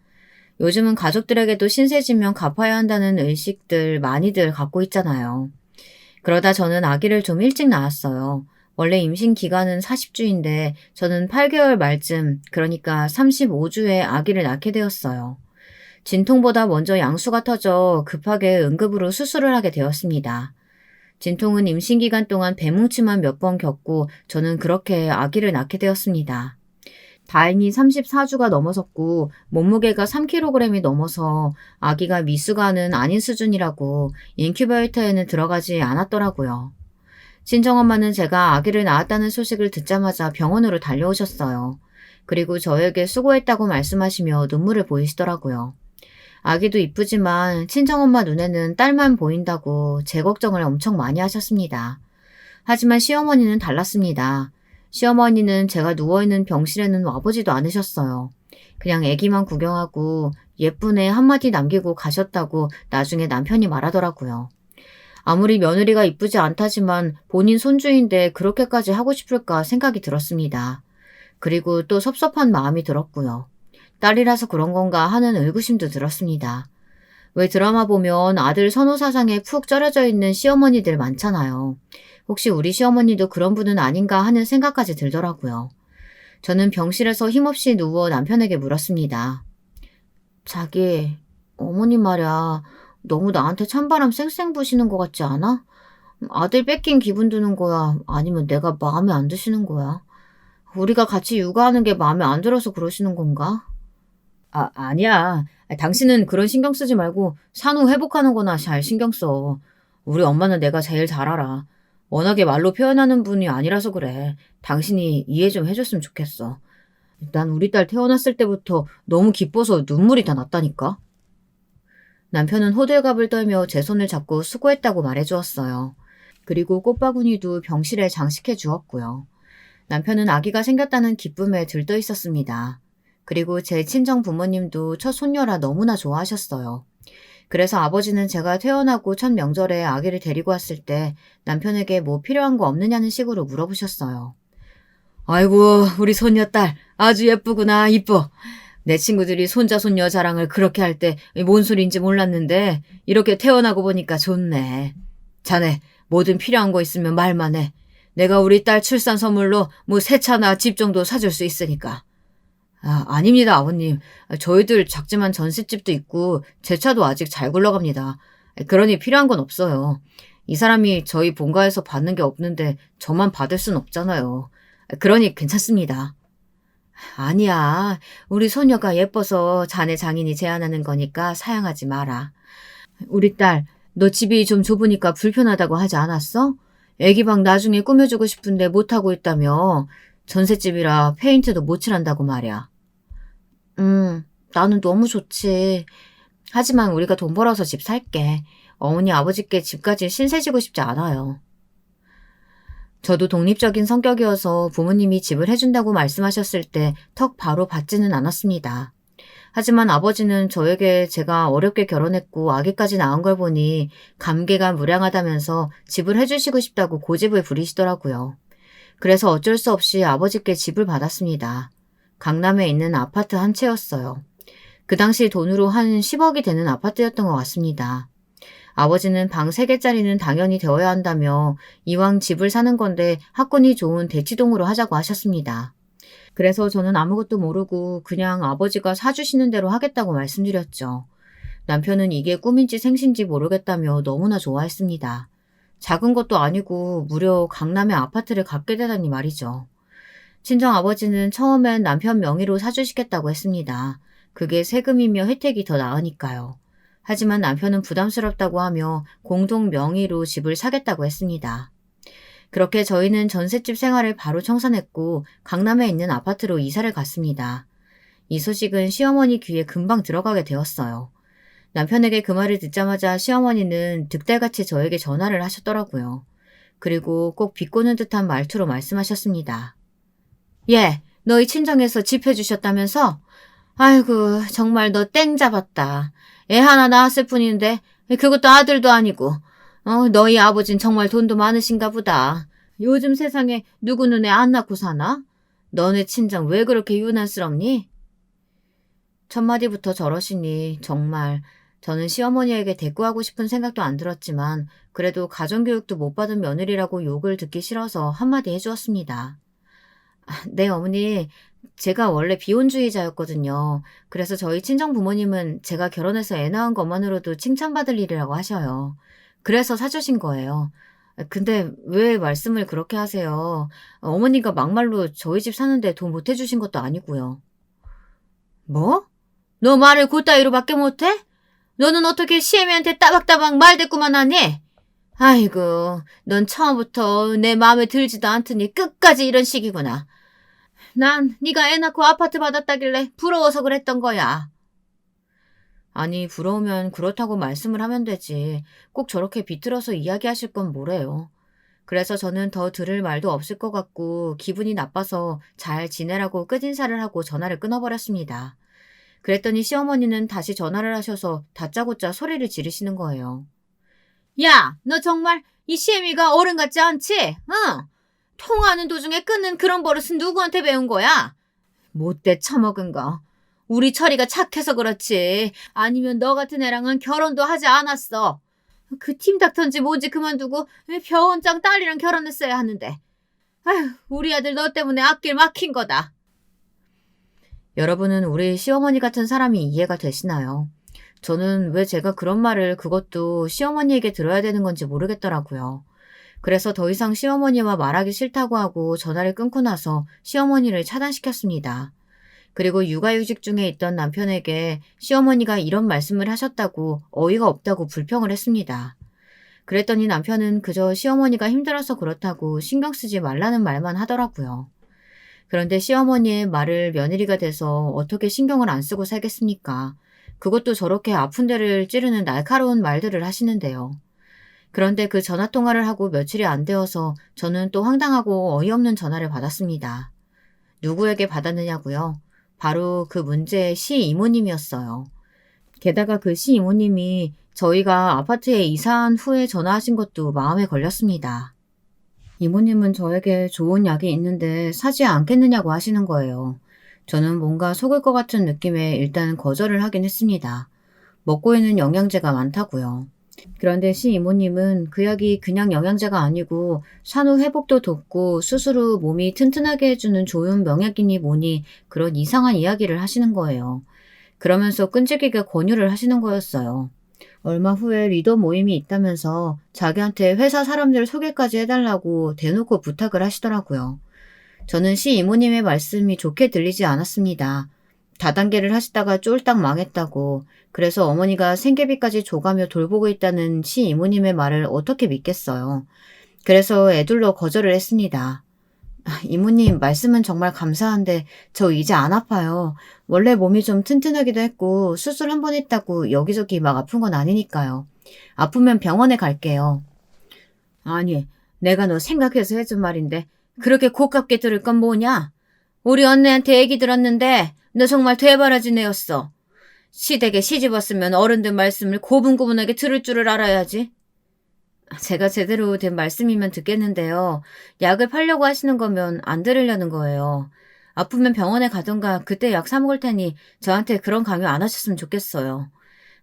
요즘은 가족들에게도 신세지면 갚아야 한다는 의식들 많이들 갖고 있잖아요. 그러다 저는 아기를 좀 일찍 낳았어요. 원래 임신 기간은 40주인데 저는 8개월 말쯤, 그러니까 35주에 아기를 낳게 되었어요. 진통보다 먼저 양수가 터져 급하게 응급으로 수술을 하게 되었습니다. 진통은 임신 기간 동안 배뭉치만 몇 번 겪고 저는 그렇게 아기를 낳게 되었습니다. 다행히 34주가 넘어섰고 몸무게가 3kg이 넘어서 아기가 미숙아는 아닌 수준이라고 인큐베이터에는 들어가지 않았더라고요. 친정엄마는 제가 아기를 낳았다는 소식을 듣자마자 병원으로 달려오셨어요. 그리고 저에게 수고했다고 말씀하시며 눈물을 보이시더라고요. 아기도 이쁘지만 친정엄마 눈에는 딸만 보인다고 제 걱정을 엄청 많이 하셨습니다. 하지만 시어머니는 달랐습니다. 시어머니는 제가 누워있는 병실에는 와보지도 않으셨어요. 그냥 아기만 구경하고 예쁜 애 한마디 남기고 가셨다고 나중에 남편이 말하더라고요. 아무리 며느리가 이쁘지 않다지만 본인 손주인데 그렇게까지 하고 싶을까 생각이 들었습니다. 그리고 또 섭섭한 마음이 들었고요. 딸이라서 그런 건가 하는 의구심도 들었습니다. 왜 드라마 보면 아들 선호사상에 푹 쩔어져 있는 시어머니들 많잖아요. 혹시 우리 시어머니도 그런 분은 아닌가 하는 생각까지 들더라고요. 저는 병실에서 힘없이 누워 남편에게 물었습니다. 자기, 어머니 말이야. 너무 나한테 찬바람 쌩쌩 부시는 것 같지 않아? 아들 뺏긴 기분 드는 거야? 아니면 내가 마음에 안 드시는 거야? 우리가 같이 육아하는 게 마음에 안 들어서 그러시는 건가? 아니야. 당신은 그런 신경 쓰지 말고 산후 회복하는 거나 잘 신경 써. 우리 엄마는 내가 제일 잘 알아. 워낙에 말로 표현하는 분이 아니라서 그래. 당신이 이해 좀 해줬으면 좋겠어. 난 우리 딸 태어났을 때부터 너무 기뻐서 눈물이 다 났다니까. 남편은 호들갑을 떨며 제 손을 잡고 수고했다고 말해주었어요. 그리고 꽃바구니도 병실에 장식해 주었고요. 남편은 아기가 생겼다는 기쁨에 들떠 있었습니다. 그리고 제 친정 부모님도 첫 손녀라 너무나 좋아하셨어요. 그래서 아버지는 제가 퇴원하고 첫 명절에 아기를 데리고 왔을 때 남편에게 뭐 필요한 거 없느냐는 식으로 물어보셨어요. 아이고, 우리 손녀딸 아주 예쁘구나, 이뻐. 내 친구들이 손자 손녀 자랑을 그렇게 할 때 뭔 소리인지 몰랐는데 이렇게 태어나고 보니까 좋네. 자네 뭐든 필요한 거 있으면 말만 해. 내가 우리 딸 출산 선물로 뭐 새 차나 집 정도 사줄 수 있으니까. 아닙니다, 아버님. 저희들 작지만 전셋집도 있고 제 차도 아직 잘 굴러갑니다. 그러니 필요한 건 없어요. 이 사람이 저희 본가에서 받는 게 없는데 저만 받을 순 없잖아요. 그러니 괜찮습니다. 아니야. 우리 소녀가 예뻐서 자네 장인이 제안하는 거니까 사양하지 마라. 우리 딸, 너 집이 좀 좁으니까 불편하다고 하지 않았어? 애기 방 나중에 꾸며주고 싶은데 못하고 있다며. 전셋집이라 페인트도 못 칠한다고 말이야. 나는 너무 좋지. 하지만 우리가 돈 벌어서 집 살게. 어머니 아버지께 집까지 신세 지고 싶지 않아요. 저도 독립적인 성격이어서 부모님이 집을 해준다고 말씀하셨을 때 턱 바로 받지는 않았습니다. 하지만 아버지는 저에게 제가 어렵게 결혼했고 아기까지 낳은 걸 보니 감개가 무량하다면서 집을 해주시고 싶다고 고집을 부리시더라고요. 그래서 어쩔 수 없이 아버지께 집을 받았습니다. 강남에 있는 아파트 한 채였어요. 그 당시 돈으로 한 10억이 되는 아파트였던 것 같습니다. 아버지는 방 3개짜리는 당연히 되어야 한다며 이왕 집을 사는 건데 학군이 좋은 대치동으로 하자고 하셨습니다. 그래서 저는 아무것도 모르고 그냥 아버지가 사주시는 대로 하겠다고 말씀드렸죠. 남편은 이게 꿈인지 생신지 모르겠다며 너무나 좋아했습니다. 작은 것도 아니고 무려 강남에 아파트를 갖게 되다니 말이죠. 친정 아버지는 처음엔 남편 명의로 사주시겠다고 했습니다. 그게 세금이며 혜택이 더 나으니까요. 하지만 남편은 부담스럽다고 하며 공동 명의로 집을 사겠다고 했습니다. 그렇게 저희는 전셋집 생활을 바로 청산했고 강남에 있는 아파트로 이사를 갔습니다. 이 소식은 시어머니 귀에 금방 들어가게 되었어요. 남편에게 그 말을 듣자마자 시어머니는 득달같이 저에게 전화를 하셨더라고요. 그리고 꼭 비꼬는 듯한 말투로 말씀하셨습니다. 예, 너희 친정에서 집 해주셨다면서? 아이고, 정말 너 땡 잡았다. 애 하나 낳았을 뿐인데 그것도 아들도 아니고. 너희 아버진 정말 돈도 많으신가 보다. 요즘 세상에 누구 눈에 안 낳고 사나? 너네 친정 왜 그렇게 유난스럽니? 첫마디부터 저러시니 정말 저는 시어머니에게 대꾸하고 싶은 생각도 안 들었지만 그래도 가정교육도 못 받은 며느리라고 욕을 듣기 싫어서 한마디 해주었습니다. 네, 어머니. 제가 원래 비혼주의자였거든요. 그래서 저희 친정 부모님은 제가 결혼해서 애 낳은 것만으로도 칭찬받을 일이라고 하셔요. 그래서 사주신 거예요. 근데 왜 말씀을 그렇게 하세요? 어머니가 막말로 저희 집 사는데 돈 못 해주신 것도 아니고요. 뭐? 너 말을 그따위로밖에 못해? 너는 어떻게 시애미한테 따박따박 말대꾸만 하니? 아이고, 넌 처음부터 내 마음에 들지도 않더니 끝까지 이런 식이구나. 난 네가 애 낳고 아파트 받았다길래 부러워서 그랬던 거야. 아니, 부러우면 그렇다고 말씀을 하면 되지. 꼭 저렇게 비틀어서 이야기하실 건 뭐래요. 그래서 저는 더 들을 말도 없을 것 같고 기분이 나빠서 잘 지내라고 끝인사를 하고 전화를 끊어버렸습니다. 그랬더니 시어머니는 다시 전화를 하셔서 다짜고짜 소리를 지르시는 거예요. 야, 너 정말 이 시애미가 어른 같지 않지? 응? 통화하는 도중에 끊는 그런 버릇은 누구한테 배운 거야? 못돼 처먹은 거. 우리 철이가 착해서 그렇지. 아니면 너 같은 애랑은 결혼도 하지 않았어. 그 팀닥터인지 뭔지 그만두고 병원장 딸이랑 결혼했어야 하는데. 아휴, 우리 아들 너 때문에 앞길 막힌 거다. 여러분은 우리 시어머니 같은 사람이 이해가 되시나요? 저는 왜 제가 그런 말을 그것도 시어머니에게 들어야 되는 건지 모르겠더라고요. 그래서 더 이상 시어머니와 말하기 싫다고 하고 전화를 끊고 나서 시어머니를 차단시켰습니다. 그리고 육아휴직 중에 있던 남편에게 시어머니가 이런 말씀을 하셨다고 어이가 없다고 불평을 했습니다. 그랬더니 남편은 그저 시어머니가 힘들어서 그렇다고 신경 쓰지 말라는 말만 하더라고요. 그런데 시어머니의 말을 며느리가 돼서 어떻게 신경을 안 쓰고 살겠습니까? 그것도 저렇게 아픈 데를 찌르는 날카로운 말들을 하시는데요. 그런데 그 전화 통화를 하고 며칠이 안 되어서 저는 또 황당하고 어이없는 전화를 받았습니다. 누구에게 받았느냐고요? 바로 그 문제의 시이모님이었어요. 게다가 그 시이모님이 저희가 아파트에 이사한 후에 전화하신 것도 마음에 걸렸습니다. 이모님은 저에게 좋은 약이 있는데 사지 않겠느냐고 하시는 거예요. 저는 뭔가 속을 것 같은 느낌에 일단 거절을 하긴 했습니다. 먹고 있는 영양제가 많다고요. 그런데 시이모님은 그 약이 그냥 영양제가 아니고 산후 회복도 돕고 스스로 몸이 튼튼하게 해주는 좋은 명약이니 뭐니 그런 이상한 이야기를 하시는 거예요. 그러면서 끈질기게 권유를 하시는 거였어요. 얼마 후에 리더 모임이 있다면서 자기한테 회사 사람들 소개까지 해달라고 대놓고 부탁을 하시더라고요. 저는 시 이모님의 말씀이 좋게 들리지 않았습니다. 다단계를 하시다가 쫄딱 망했다고, 그래서 어머니가 생계비까지 줘가며 돌보고 있다는 시 이모님의 말을 어떻게 믿겠어요. 그래서 애둘러 거절을 했습니다. 이모님, 말씀은 정말 감사한데 저 이제 안 아파요. 원래 몸이 좀 튼튼하기도 했고 수술 한 번 했다고 여기저기 막 아픈 건 아니니까요. 아프면 병원에 갈게요. 아니, 내가 너 생각해서 해준 말인데 그렇게 고깝게 들을 건 뭐냐? 우리 언니한테 얘기 들었는데 너 정말 되바라진 애였어. 시댁에 시집왔으면 어른들 말씀을 고분고분하게 들을 줄을 알아야지. 제가 제대로 된 말씀이면 듣겠는데요. 약을 팔려고 하시는 거면 안 들으려는 거예요. 아프면 병원에 가던가 그때 약 사 먹을 테니 저한테 그런 강요 안 하셨으면 좋겠어요.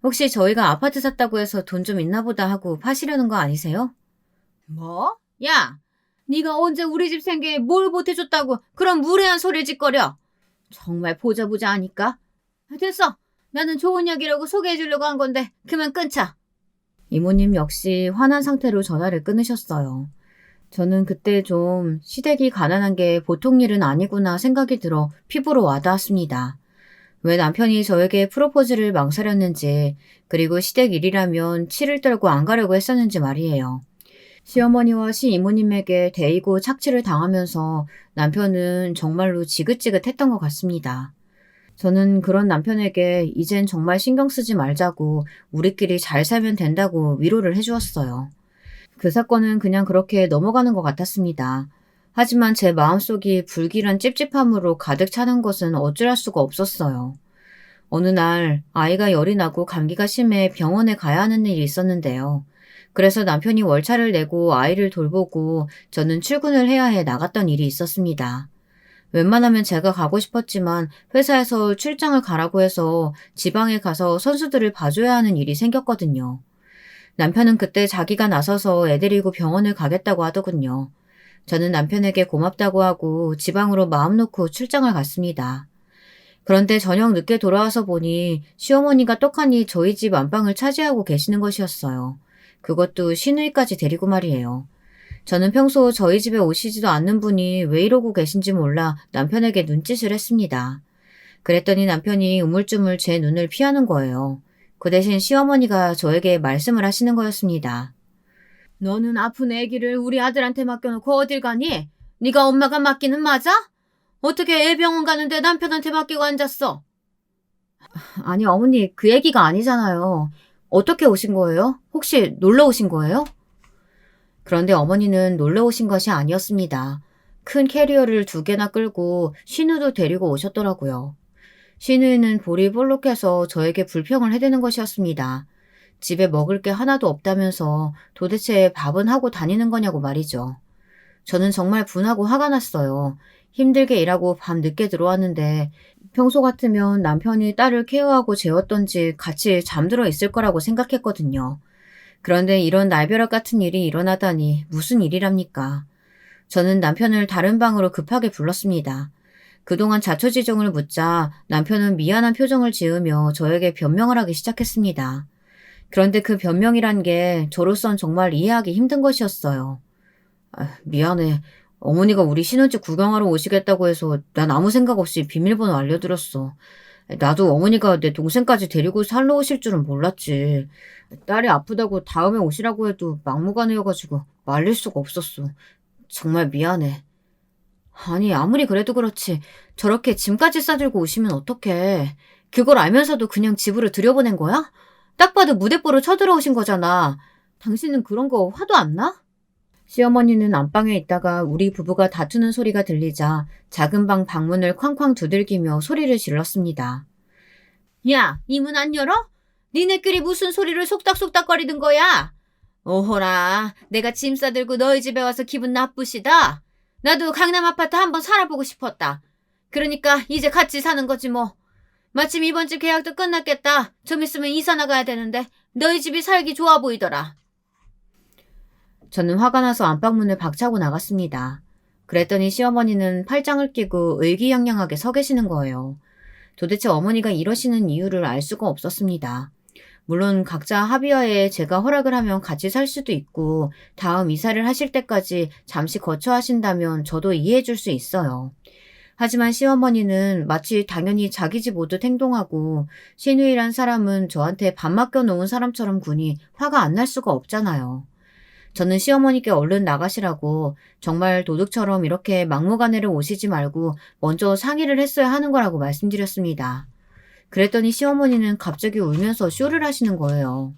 혹시 저희가 아파트 샀다고 해서 돈 좀 있나 보다 하고 파시려는 거 아니세요? 뭐? 야! 네가 언제 우리 집 생계에 뭘 보태줬다고 그런 무례한 소리를 짓거려? 정말 보자 보자 하니까. 됐어. 나는 좋은 약이라고 소개해주려고 한 건데 그만 끊자. 이모님 역시 화난 상태로 전화를 끊으셨어요. 저는 그때 좀 시댁이 가난한 게 보통 일은 아니구나 생각이 들어 피부로 와닿았습니다. 왜 남편이 저에게 프로포즈를 망설였는지, 그리고 시댁 일이라면 치를 떨고 안 가려고 했었는지 말이에요. 시어머니와 시이모님에게 대이고 착취를 당하면서 남편은 정말로 지긋지긋했던 것 같습니다. 저는 그런 남편에게 이젠 정말 신경 쓰지 말자고 우리끼리 잘 살면 된다고 위로를 해주었어요. 그 사건은 그냥 그렇게 넘어가는 것 같았습니다. 하지만 제 마음속이 불길한 찝찝함으로 가득 차는 것은 어찌할 수가 없었어요. 어느 날 아이가 열이 나고 감기가 심해 병원에 가야 하는 일이 있었는데요. 그래서 남편이 월차를 내고 아이를 돌보고 저는 출근을 해야 해 나갔던 일이 있었습니다. 웬만하면 제가 가고 싶었지만 회사에서 출장을 가라고 해서 지방에 가서 선수들을 봐줘야 하는 일이 생겼거든요. 남편은 그때 자기가 나서서 애 데리고 병원을 가겠다고 하더군요. 저는 남편에게 고맙다고 하고 지방으로 마음 놓고 출장을 갔습니다. 그런데 저녁 늦게 돌아와서 보니 시어머니가 떡하니 저희 집 안방을 차지하고 계시는 것이었어요. 그것도 시누이까지 데리고 말이에요. 저는 평소 저희 집에 오시지도 않는 분이 왜 이러고 계신지 몰라 남편에게 눈짓을 했습니다. 그랬더니 남편이 우물쭈물 제 눈을 피하는 거예요. 그 대신 시어머니가 저에게 말씀을 하시는 거였습니다. 너는 아픈 아기를 우리 아들한테 맡겨놓고 어딜 가니? 네가 엄마가 맡기는 맞아? 어떻게 애 병원 가는데 남편한테 맡기고 앉았어? 아니 어머니, 그 얘기가 아니잖아요. 어떻게 오신 거예요? 혹시 놀러 오신 거예요? 그런데 어머니는 놀러 오신 것이 아니었습니다. 큰 캐리어를 2개나 끌고 신우도 데리고 오셨더라고요. 신우이는 볼이 볼록해서 저에게 불평을 해대는 것이었습니다. 집에 먹을 게 하나도 없다면서 도대체 밥은 하고 다니는 거냐고 말이죠. 저는 정말 분하고 화가 났어요. 힘들게 일하고 밤 늦게 들어왔는데 평소 같으면 남편이 딸을 케어하고 재웠던지 같이 잠들어 있을 거라고 생각했거든요. 그런데 이런 날벼락 같은 일이 일어나다니 무슨 일이랍니까? 저는 남편을 다른 방으로 급하게 불렀습니다. 그동안 자초지종을 묻자 남편은 미안한 표정을 지으며 저에게 변명을 하기 시작했습니다. 그런데 그 변명이란 게 저로선 정말 이해하기 힘든 것이었어요. 미안해. 어머니가 우리 신혼집 구경하러 오시겠다고 해서 난 아무 생각 없이 비밀번호 알려드렸어. 나도 어머니가 내 동생까지 데리고 살러 오실 줄은 몰랐지. 딸이 아프다고 다음에 오시라고 해도 막무가내여가지고 말릴 수가 없었어. 정말 미안해. 아니 아무리 그래도 그렇지 저렇게 짐까지 싸들고 오시면 어떡해. 그걸 알면서도 그냥 집으로 들여보낸 거야? 딱 봐도 무대뽀로 쳐들어오신 거잖아. 당신은 그런 거 화도 안 나? 시어머니는 안방에 있다가 우리 부부가 다투는 소리가 들리자 작은 방 방문을 쾅쾅 두들기며 소리를 질렀습니다. 야, 이 문 안 열어? 니네끼리 무슨 소리를 속닥속닥거리는 거야? 오호라, 내가 짐 싸들고 너희 집에 와서 기분 나쁘시다? 나도 강남 아파트 한번 살아보고 싶었다. 그러니까 이제 같이 사는 거지 뭐. 마침 이번 집 계약도 끝났겠다. 좀 있으면 이사 나가야 되는데 너희 집이 살기 좋아 보이더라. 저는 화가 나서 안방문을 박차고 나갔습니다. 그랬더니 시어머니는 팔짱을 끼고 의기양양하게 서 계시는 거예요. 도대체 어머니가 이러시는 이유를 알 수가 없었습니다. 물론 각자 합의하에 제가 허락을 하면 같이 살 수도 있고 다음 이사를 하실 때까지 잠시 거처하신다면 저도 이해해 줄 수 있어요. 하지만 시어머니는 마치 당연히 자기 집 오듯 행동하고 신우이란 사람은 저한테 밥 맡겨놓은 사람처럼 구니 화가 안 날 수가 없잖아요. 저는 시어머니께 얼른 나가시라고 정말 도둑처럼 이렇게 막무가내로 오시지 말고 먼저 상의를 했어야 하는 거라고 말씀드렸습니다. 그랬더니 시어머니는 갑자기 울면서 쇼를 하시는 거예요.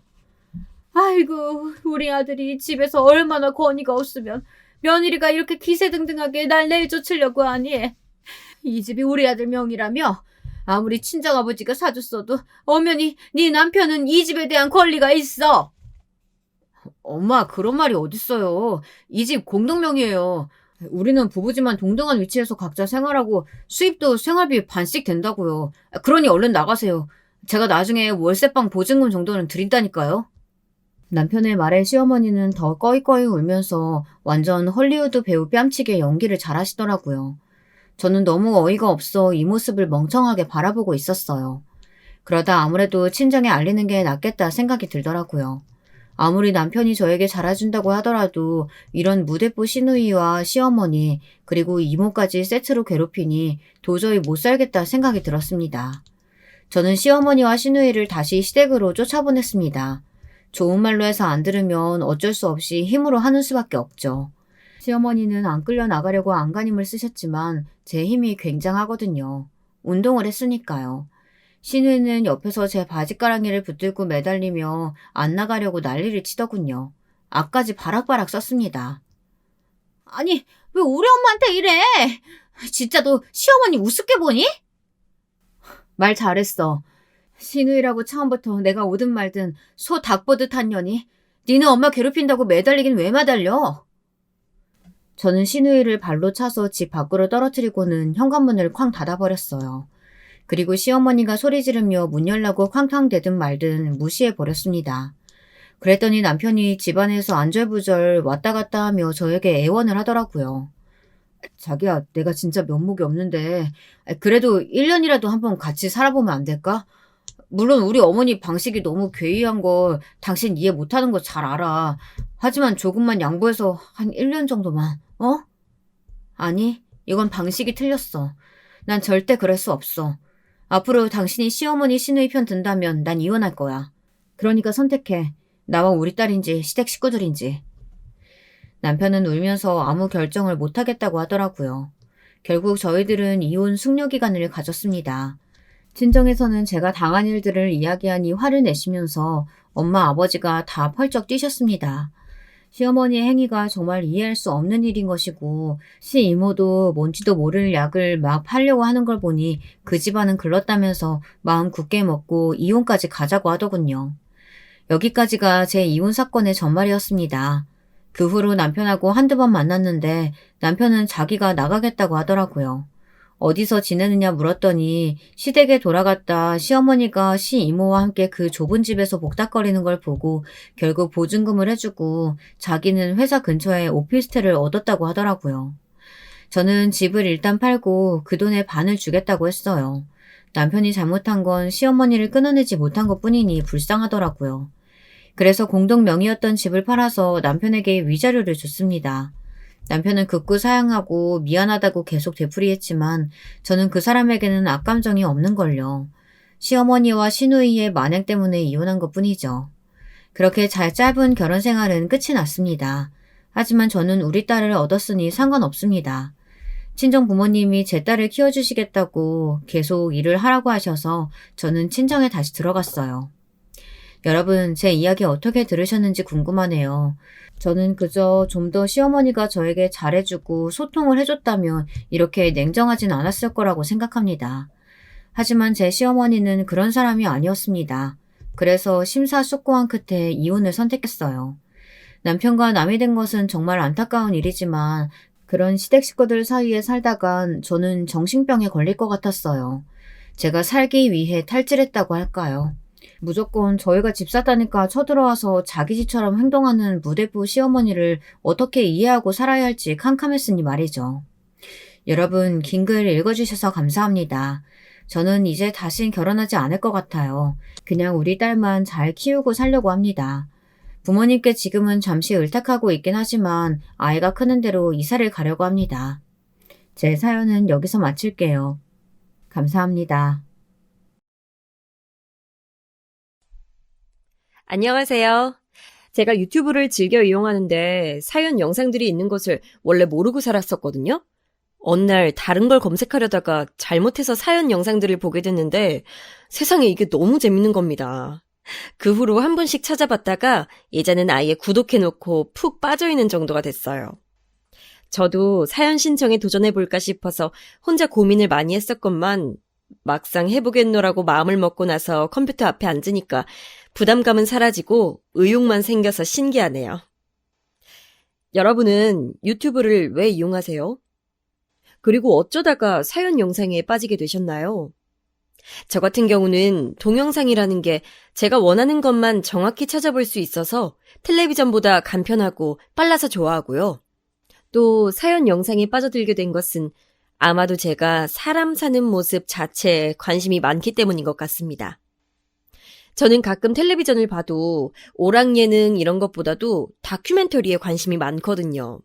아이고, 우리 아들이 집에서 얼마나 권위가 없으면 며느리가 이렇게 기세등등하게 날 내쫓으려고 하니. 이 집이 우리 아들 명의라며 아무리 친정아버지가 사줬어도 엄연히 네 남편은 이 집에 대한 권리가 있어. 엄마, 그런 말이 어딨어요. 이 집 공동명의예요. 우리는 부부지만 동등한 위치에서 각자 생활하고 수입도 생활비 반씩 된다고요. 그러니 얼른 나가세요. 제가 나중에 월세방 보증금 정도는 드린다니까요. 남편의 말에 시어머니는 더 꺼이꺼이 울면서 완전 헐리우드 배우 뺨치게 연기를 잘하시더라고요. 저는 너무 어이가 없어 이 모습을 멍청하게 바라보고 있었어요. 그러다 아무래도 친정에 알리는 게 낫겠다 생각이 들더라고요. 아무리 남편이 저에게 잘해준다고 하더라도 이런 무대뽀 시누이와 시어머니 그리고 이모까지 세트로 괴롭히니 도저히 못 살겠다 생각이 들었습니다. 저는 시어머니와 시누이를 다시 시댁으로 쫓아보냈습니다. 좋은 말로 해서 안 들으면 어쩔 수 없이 힘으로 하는 수밖에 없죠. 시어머니는 안 끌려 나가려고 안간힘을 쓰셨지만 제 힘이 굉장하거든요. 운동을 했으니까요. 시누이는 옆에서 제 바지가랑이를 붙들고 매달리며 안 나가려고 난리를 치더군요. 앞까지 바락바락 썼습니다. 아니, 왜 우리 엄마한테 이래? 진짜 너 시어머니 우습게 보니? 말 잘했어. 시누이라고 처음부터 내가 오든 말든 소 닭 보듯 한 년이 니네 엄마 괴롭힌다고 매달리긴 왜 매달려? 저는 시누이를 발로 차서 집 밖으로 떨어뜨리고는 현관문을 쾅 닫아버렸어요. 그리고 시어머니가 소리 지르며 문 열라고 쾅쾅 대든 말든 무시해버렸습니다. 그랬더니 남편이 집안에서 안절부절 왔다 갔다 하며 저에게 애원을 하더라고요. 자기야, 내가 진짜 면목이 없는데 그래도 1년이라도 한번 같이 살아보면 안 될까? 물론 우리 어머니 방식이 너무 괴이한 거 당신 이해 못하는 거 잘 알아. 하지만 조금만 양보해서 한 1년 정도만, 어? 아니, 이건 방식이 틀렸어. 난 절대 그럴 수 없어. 앞으로 당신이 시어머니 시누이 편 든다면 난 이혼할 거야. 그러니까 선택해. 나와 우리 딸인지 시댁 식구들인지. 남편은 울면서 아무 결정을 못하겠다고 하더라고요. 결국 저희들은 이혼 숙려기간을 가졌습니다. 친정에서는 제가 당한 일들을 이야기하니 화를 내시면서 엄마 아버지가 다 펄쩍 뛰셨습니다. 시어머니의 행위가 정말 이해할 수 없는 일인 것이고 시이모도 뭔지도 모를 약을 막 팔려고 하는 걸 보니 그 집안은 글렀다면서 마음 굳게 먹고 이혼까지 가자고 하더군요. 여기까지가 제 이혼 사건의 전말이었습니다. 그 후로 남편하고 한두 번 만났는데 남편은 자기가 나가겠다고 하더라고요. 어디서 지내느냐 물었더니 시댁에 돌아갔다 시어머니가 시이모와 함께 그 좁은 집에서 복닥거리는 걸 보고 결국 보증금을 해주고 자기는 회사 근처에 오피스텔을 얻었다고 하더라고요. 저는 집을 일단 팔고 그 돈의 반을 주겠다고 했어요. 남편이 잘못한 건 시어머니를 끊어내지 못한 것뿐이니 불쌍하더라고요. 그래서 공동 명의였던 집을 팔아서 남편에게 위자료를 줬습니다. 남편은 극구 사양하고 미안하다고 계속 되풀이했지만 저는 그 사람에게는 악감정이 없는걸요. 시어머니와 시누이의 만행 때문에 이혼한 것뿐이죠. 그렇게 짧은 결혼 생활은 끝이 났습니다. 하지만 저는 우리 딸을 얻었으니 상관없습니다. 친정 부모님이 제 딸을 키워주시겠다고 계속 일을 하라고 하셔서 저는 친정에 다시 들어갔어요. 여러분, 제 이야기 어떻게 들으셨는지 궁금하네요. 저는 그저 좀 더 시어머니가 저에게 잘해주고 소통을 해줬다면 이렇게 냉정하진 않았을 거라고 생각합니다. 하지만 제 시어머니는 그런 사람이 아니었습니다. 그래서 심사숙고한 끝에 이혼을 선택했어요. 남편과 남이 된 것은 정말 안타까운 일이지만 그런 시댁 식구들 사이에 살다간 저는 정신병에 걸릴 것 같았어요. 제가 살기 위해 탈질했다고 할까요? 무조건 저희가 집 샀다니까 쳐들어와서 자기 집처럼 행동하는 무대부 시어머니를 어떻게 이해하고 살아야 할지 캄캄했으니 말이죠. 여러분, 긴 글 읽어주셔서 감사합니다. 저는 이제 다신 결혼하지 않을 것 같아요. 그냥 우리 딸만 잘 키우고 살려고 합니다. 부모님께 지금은 잠시 의탁하고 있긴 하지만 아이가 크는 대로 이사를 가려고 합니다. 제 사연은 여기서 마칠게요. 감사합니다. 안녕하세요. 제가 유튜브를 즐겨 이용하는데 사연 영상들이 있는 것을 원래 모르고 살았었거든요. 어느 날 다른 걸 검색하려다가 잘못해서 사연 영상들을 보게 됐는데 세상에 이게 너무 재밌는 겁니다. 그 후로 한 번씩 찾아봤다가 이제는 아예 구독해놓고 푹 빠져있는 정도가 됐어요. 저도 사연 신청에 도전해볼까 싶어서 혼자 고민을 많이 했었건만 막상 해보겠노라고 마음을 먹고 나서 컴퓨터 앞에 앉으니까 부담감은 사라지고 의욕만 생겨서 신기하네요. 여러분은 유튜브를 왜 이용하세요? 그리고 어쩌다가 사연 영상에 빠지게 되셨나요? 저 같은 경우는 동영상이라는 게 제가 원하는 것만 정확히 찾아볼 수 있어서 텔레비전보다 간편하고 빨라서 좋아하고요. 또 사연 영상에 빠져들게 된 것은 아마도 제가 사람 사는 모습 자체에 관심이 많기 때문인 것 같습니다. 저는 가끔 텔레비전을 봐도 오락 예능 이런 것보다도 다큐멘터리에 관심이 많거든요.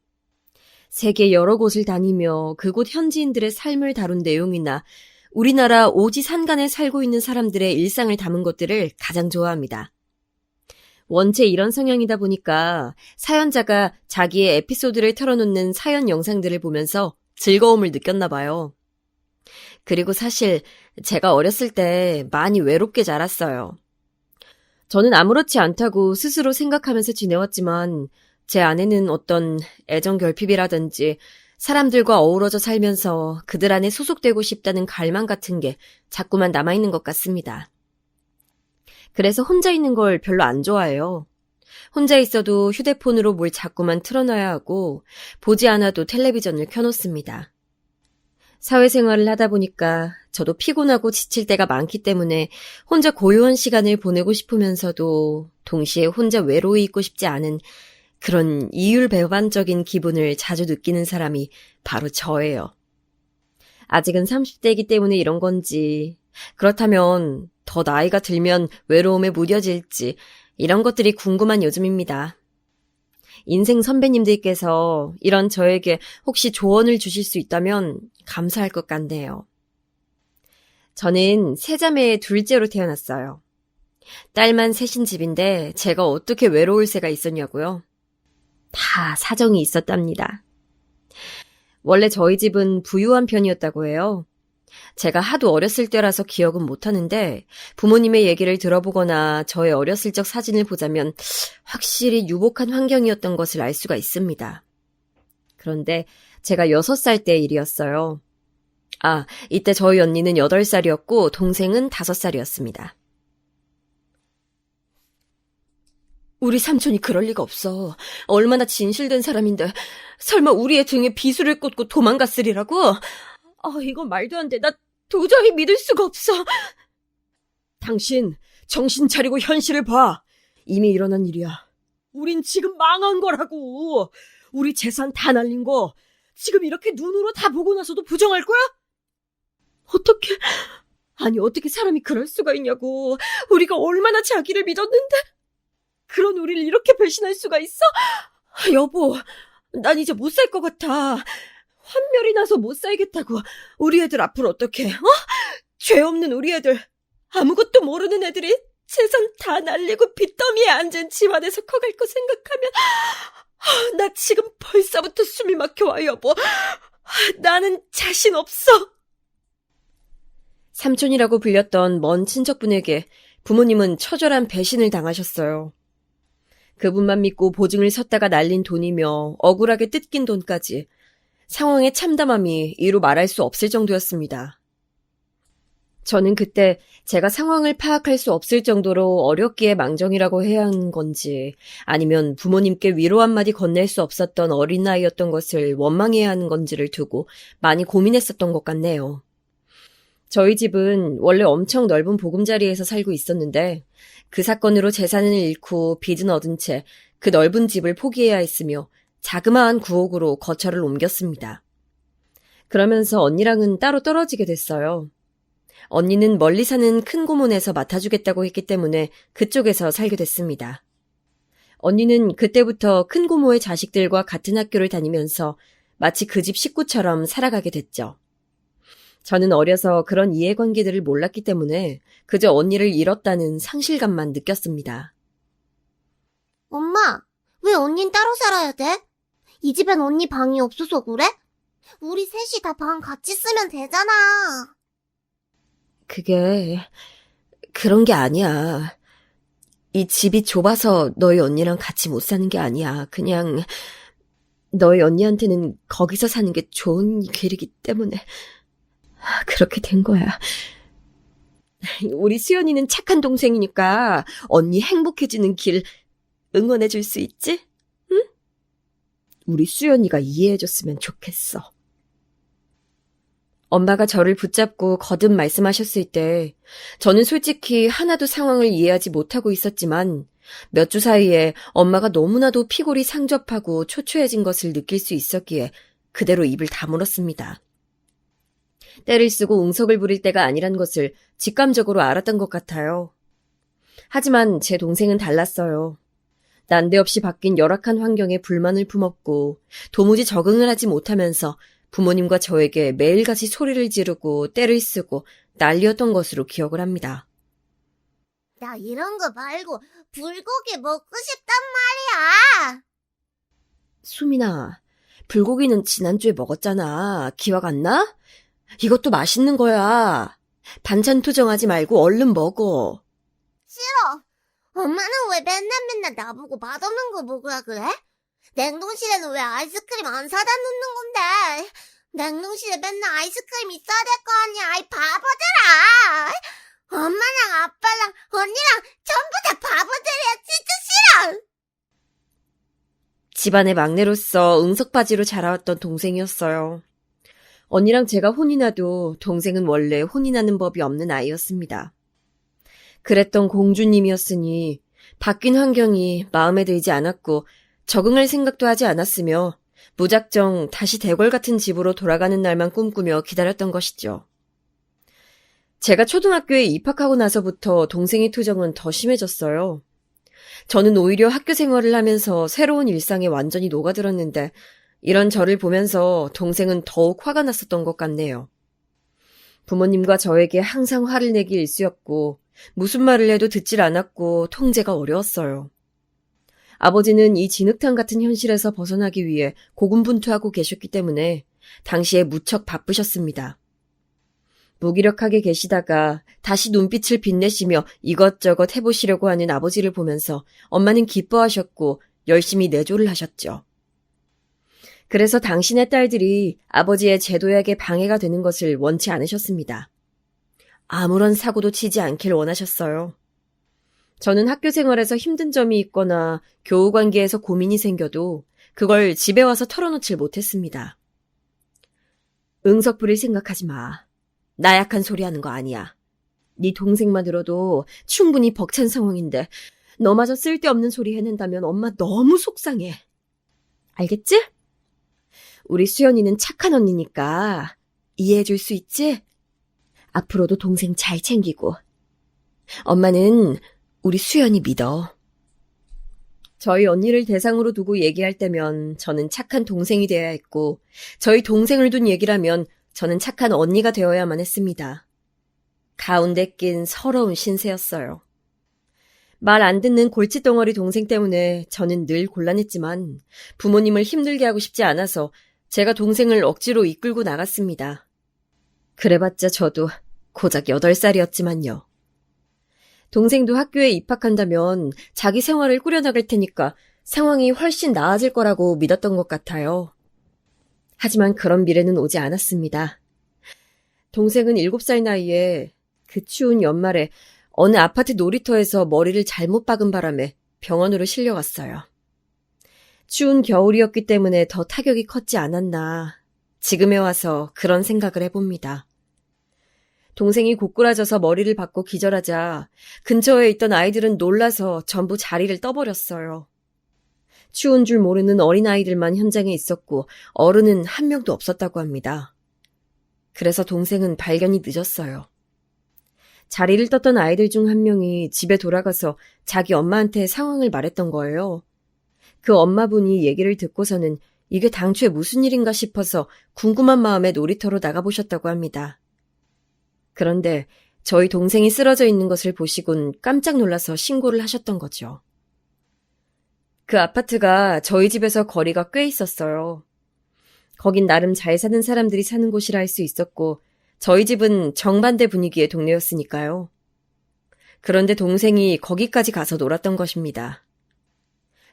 세계 여러 곳을 다니며 그곳 현지인들의 삶을 다룬 내용이나 우리나라 오지 산간에 살고 있는 사람들의 일상을 담은 것들을 가장 좋아합니다. 원체 이런 성향이다 보니까 사연자가 자기의 에피소드를 털어놓는 사연 영상들을 보면서 즐거움을 느꼈나 봐요. 그리고 사실 제가 어렸을 때 많이 외롭게 자랐어요. 저는 아무렇지 않다고 스스로 생각하면서 지내왔지만 제 안에는 어떤 애정 결핍이라든지 사람들과 어우러져 살면서 그들 안에 소속되고 싶다는 갈망 같은 게 자꾸만 남아있는 것 같습니다. 그래서 혼자 있는 걸 별로 안 좋아해요. 혼자 있어도 휴대폰으로 뭘 자꾸만 틀어놔야 하고 보지 않아도 텔레비전을 켜놓습니다. 사회생활을 하다 보니까 저도 피곤하고 지칠 때가 많기 때문에 혼자 고요한 시간을 보내고 싶으면서도 동시에 혼자 외로이 있고 싶지 않은 그런 이율배반적인 기분을 자주 느끼는 사람이 바로 저예요. 아직은 30대이기 때문에 이런 건지, 그렇다면 더 나이가 들면 외로움에 무뎌질지 이런 것들이 궁금한 요즘입니다. 인생 선배님들께서 이런 저에게 혹시 조언을 주실 수 있다면 감사할 것 같네요. 저는 세 자매의 둘째로 태어났어요. 딸만 셋인 집인데 제가 어떻게 외로울 새가 있었냐고요? 다 사정이 있었답니다. 원래 저희 집은 부유한 편이었다고 해요. 제가 하도 어렸을 때라서 기억은 못하는데 부모님의 얘기를 들어보거나 저의 어렸을 적 사진을 보자면 확실히 유복한 환경이었던 것을 알 수가 있습니다. 그런데 제가 6살 때 일이었어요. 이때 저희 언니는 8살이었고 동생은 5살이었습니다. 우리 삼촌이 그럴 리가 없어. 얼마나 진실된 사람인데 설마 우리의 등에 비수를 꽂고 도망갔으리라고? 이건 말도 안 돼. 나 도저히 믿을 수가 없어. 당신 정신 차리고 현실을 봐. 이미 일어난 일이야. 우린 지금 망한 거라고. 우리 재산 다 날린 거 지금 이렇게 눈으로 다 보고 나서도 부정할 거야? 어떻게 사람이 그럴 수가 있냐고. 우리가 얼마나 자기를 믿었는데 그런 우리를 이렇게 배신할 수가 있어? 여보, 난 이제 못 살 것 같아. 환멸이 나서 못 살겠다고. 우리 애들 앞으로 어떡해? 죄 없는 우리 애들, 아무것도 모르는 애들이 재산 다 날리고 빚더미에 앉은 집안에서 커갈 거 생각하면 나 지금 벌써부터 숨이 막혀와, 여보. 나는 자신 없어. 삼촌이라고 불렸던 먼 친척분에게 부모님은 처절한 배신을 당하셨어요. 그분만 믿고 보증을 섰다가 날린 돈이며 억울하게 뜯긴 돈까지 상황의 참담함이 이루 말할 수 없을 정도였습니다. 저는 그때 제가 상황을 파악할 수 없을 정도로 어렵기에 망정이라고 해야 하는 건지 아니면 부모님께 위로 한마디 건넬 수 없었던 어린 나이였던 것을 원망해야 하는 건지를 두고 많이 고민했었던 것 같네요. 저희 집은 원래 엄청 넓은 보금자리에서 살고 있었는데 그 사건으로 재산을 잃고 빚은 얻은 채 그 넓은 집을 포기해야 했으며 자그마한 구옥으로 거처를 옮겼습니다. 그러면서 언니랑은 따로 떨어지게 됐어요. 언니는 멀리 사는 큰 고문에서 맡아주겠다고 했기 때문에 그쪽에서 살게 됐습니다. 언니는 그때부터 큰 고모의 자식들과 같은 학교를 다니면서 마치 그 집 식구처럼 살아가게 됐죠. 저는 어려서 그런 이해관계들을 몰랐기 때문에 그저 언니를 잃었다는 상실감만 느꼈습니다. 엄마, 왜 언닌 따로 살아야 돼? 이 집엔 언니 방이 없어서 그래? 우리 셋이 다 방 같이 쓰면 되잖아. 그게 그런 게 아니야. 이 집이 좁아서 너희 언니랑 같이 못 사는 게 아니야. 그냥 너희 언니한테는 거기서 사는 게 좋은 길이기 때문에 그렇게 된 거야. 우리 수연이는 착한 동생이니까 언니 행복해지는 길 응원해 줄 수 있지? 응? 우리 수연이가 이해해줬으면 좋겠어. 엄마가 저를 붙잡고 거듭 말씀하셨을 때 저는 솔직히 하나도 상황을 이해하지 못하고 있었지만 몇 주 사이에 엄마가 너무나도 피골이 상접하고 초췌해진 것을 느낄 수 있었기에 그대로 입을 다물었습니다. 때를 쓰고 웅석을 부릴 때가 아니란 것을 직감적으로 알았던 것 같아요. 하지만 제 동생은 달랐어요. 난데없이 바뀐 열악한 환경에 불만을 품었고 도무지 적응을 하지 못하면서 부모님과 저에게 매일같이 소리를 지르고 때를 쓰고 난리였던 것으로 기억을 합니다. 나 이런 거 말고 불고기 먹고 싶단 말이야. 수민아, 불고기는 지난주에 먹었잖아. 기억 안 나? 이것도 맛있는 거야. 반찬 투정하지 말고 얼른 먹어. 싫어. 엄마는 왜 맨날 나보고 맛없는 거 먹으라 그래? 냉동실에는 왜 아이스크림 안 사다 놓는 건데? 냉동실에 맨날 아이스크림 있어야 될 거 아니야, 이 바보들아! 엄마랑 아빠랑 언니랑 전부 다 바보들이야, 진짜 싫어! 집안의 막내로서 응석바지로 자라왔던 동생이었어요. 언니랑 제가 혼이 나도 동생은 원래 혼이 나는 법이 없는 아이였습니다. 그랬던 공주님이었으니 바뀐 환경이 마음에 들지 않았고 적응할 생각도 하지 않았으며 무작정 다시 대궐 같은 집으로 돌아가는 날만 꿈꾸며 기다렸던 것이죠. 제가 초등학교에 입학하고 나서부터 동생의 투정은 더 심해졌어요. 저는 오히려 학교 생활을 하면서 새로운 일상에 완전히 녹아들었는데 이런 저를 보면서 동생은 더욱 화가 났었던 것 같네요. 부모님과 저에게 항상 화를 내기 일쑤였고 무슨 말을 해도 듣질 않았고 통제가 어려웠어요. 아버지는 이 진흙탕 같은 현실에서 벗어나기 위해 고군분투하고 계셨기 때문에 당시에 무척 바쁘셨습니다. 무기력하게 계시다가 다시 눈빛을 빛내시며 이것저것 해보시려고 하는 아버지를 보면서 엄마는 기뻐하셨고 열심히 내조를 하셨죠. 그래서 당신의 딸들이 아버지의 제도약에 방해가 되는 것을 원치 않으셨습니다. 아무런 사고도 치지 않길 원하셨어요. 저는 학교 생활에서 힘든 점이 있거나 교우 관계에서 고민이 생겨도 그걸 집에 와서 털어놓질 못했습니다. 응석 부릴 생각하지 마. 나약한 소리 하는 거 아니야. 네 동생만 들어도 충분히 벅찬 상황인데 너마저 쓸데없는 소리 해낸다면 엄마 너무 속상해. 알겠지? 우리 수연이는 착한 언니니까 이해해줄 수 있지? 앞으로도 동생 잘 챙기고. 엄마는 우리 수연이 믿어. 저희 언니를 대상으로 두고 얘기할 때면 저는 착한 동생이 되어야 했고 저희 동생을 둔 얘기라면 저는 착한 언니가 되어야만 했습니다. 가운데 낀 서러운 신세였어요. 말 안 듣는 골칫덩어리 동생 때문에 저는 늘 곤란했지만 부모님을 힘들게 하고 싶지 않아서 제가 동생을 억지로 이끌고 나갔습니다. 그래봤자 저도 고작 8살이었지만요. 동생도 학교에 입학한다면 자기 생활을 꾸려나갈 테니까 상황이 훨씬 나아질 거라고 믿었던 것 같아요. 하지만 그런 미래는 오지 않았습니다. 동생은 7살 나이에 그 추운 연말에 어느 아파트 놀이터에서 머리를 잘못 박은 바람에 병원으로 실려갔어요. 추운 겨울이었기 때문에 더 타격이 컸지 않았나. 지금에 와서 그런 생각을 해봅니다. 동생이 고꾸라져서 머리를 박고 기절하자 근처에 있던 아이들은 놀라서 전부 자리를 떠버렸어요. 추운 줄 모르는 어린아이들만 현장에 있었고 어른은 한 명도 없었다고 합니다. 그래서 동생은 발견이 늦었어요. 자리를 떴던 아이들 중 한 명이 집에 돌아가서 자기 엄마한테 상황을 말했던 거예요. 그 엄마분이 얘기를 듣고서는 이게 당초에 무슨 일인가 싶어서 궁금한 마음에 놀이터로 나가보셨다고 합니다. 그런데 저희 동생이 쓰러져 있는 것을 보시곤 깜짝 놀라서 신고를 하셨던 거죠. 그 아파트가 저희 집에서 거리가 꽤 있었어요. 거긴 나름 잘 사는 사람들이 사는 곳이라 할 수 있었고 저희 집은 정반대 분위기의 동네였으니까요. 그런데 동생이 거기까지 가서 놀았던 것입니다.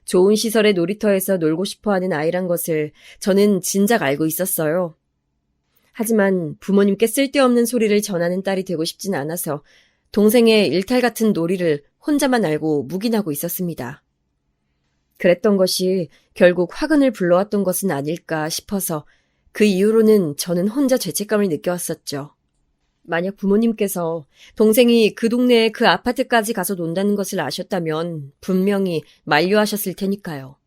좋은 시설의 놀이터에서 놀고 싶어하는 아이란 것을 저는 진작 알고 있었어요. 하지만 부모님께 쓸데없는 소리를 전하는 딸이 되고 싶진 않아서 동생의 일탈 같은 놀이를 혼자만 알고 묵인하고 있었습니다. 그랬던 것이 결국 화근을 불러왔던 것은 아닐까 싶어서 그 이후로는 저는 혼자 죄책감을 느껴왔었죠. 만약 부모님께서 동생이 그 동네에 그 아파트까지 가서 논다는 것을 아셨다면 분명히 만류하셨을 테니까요.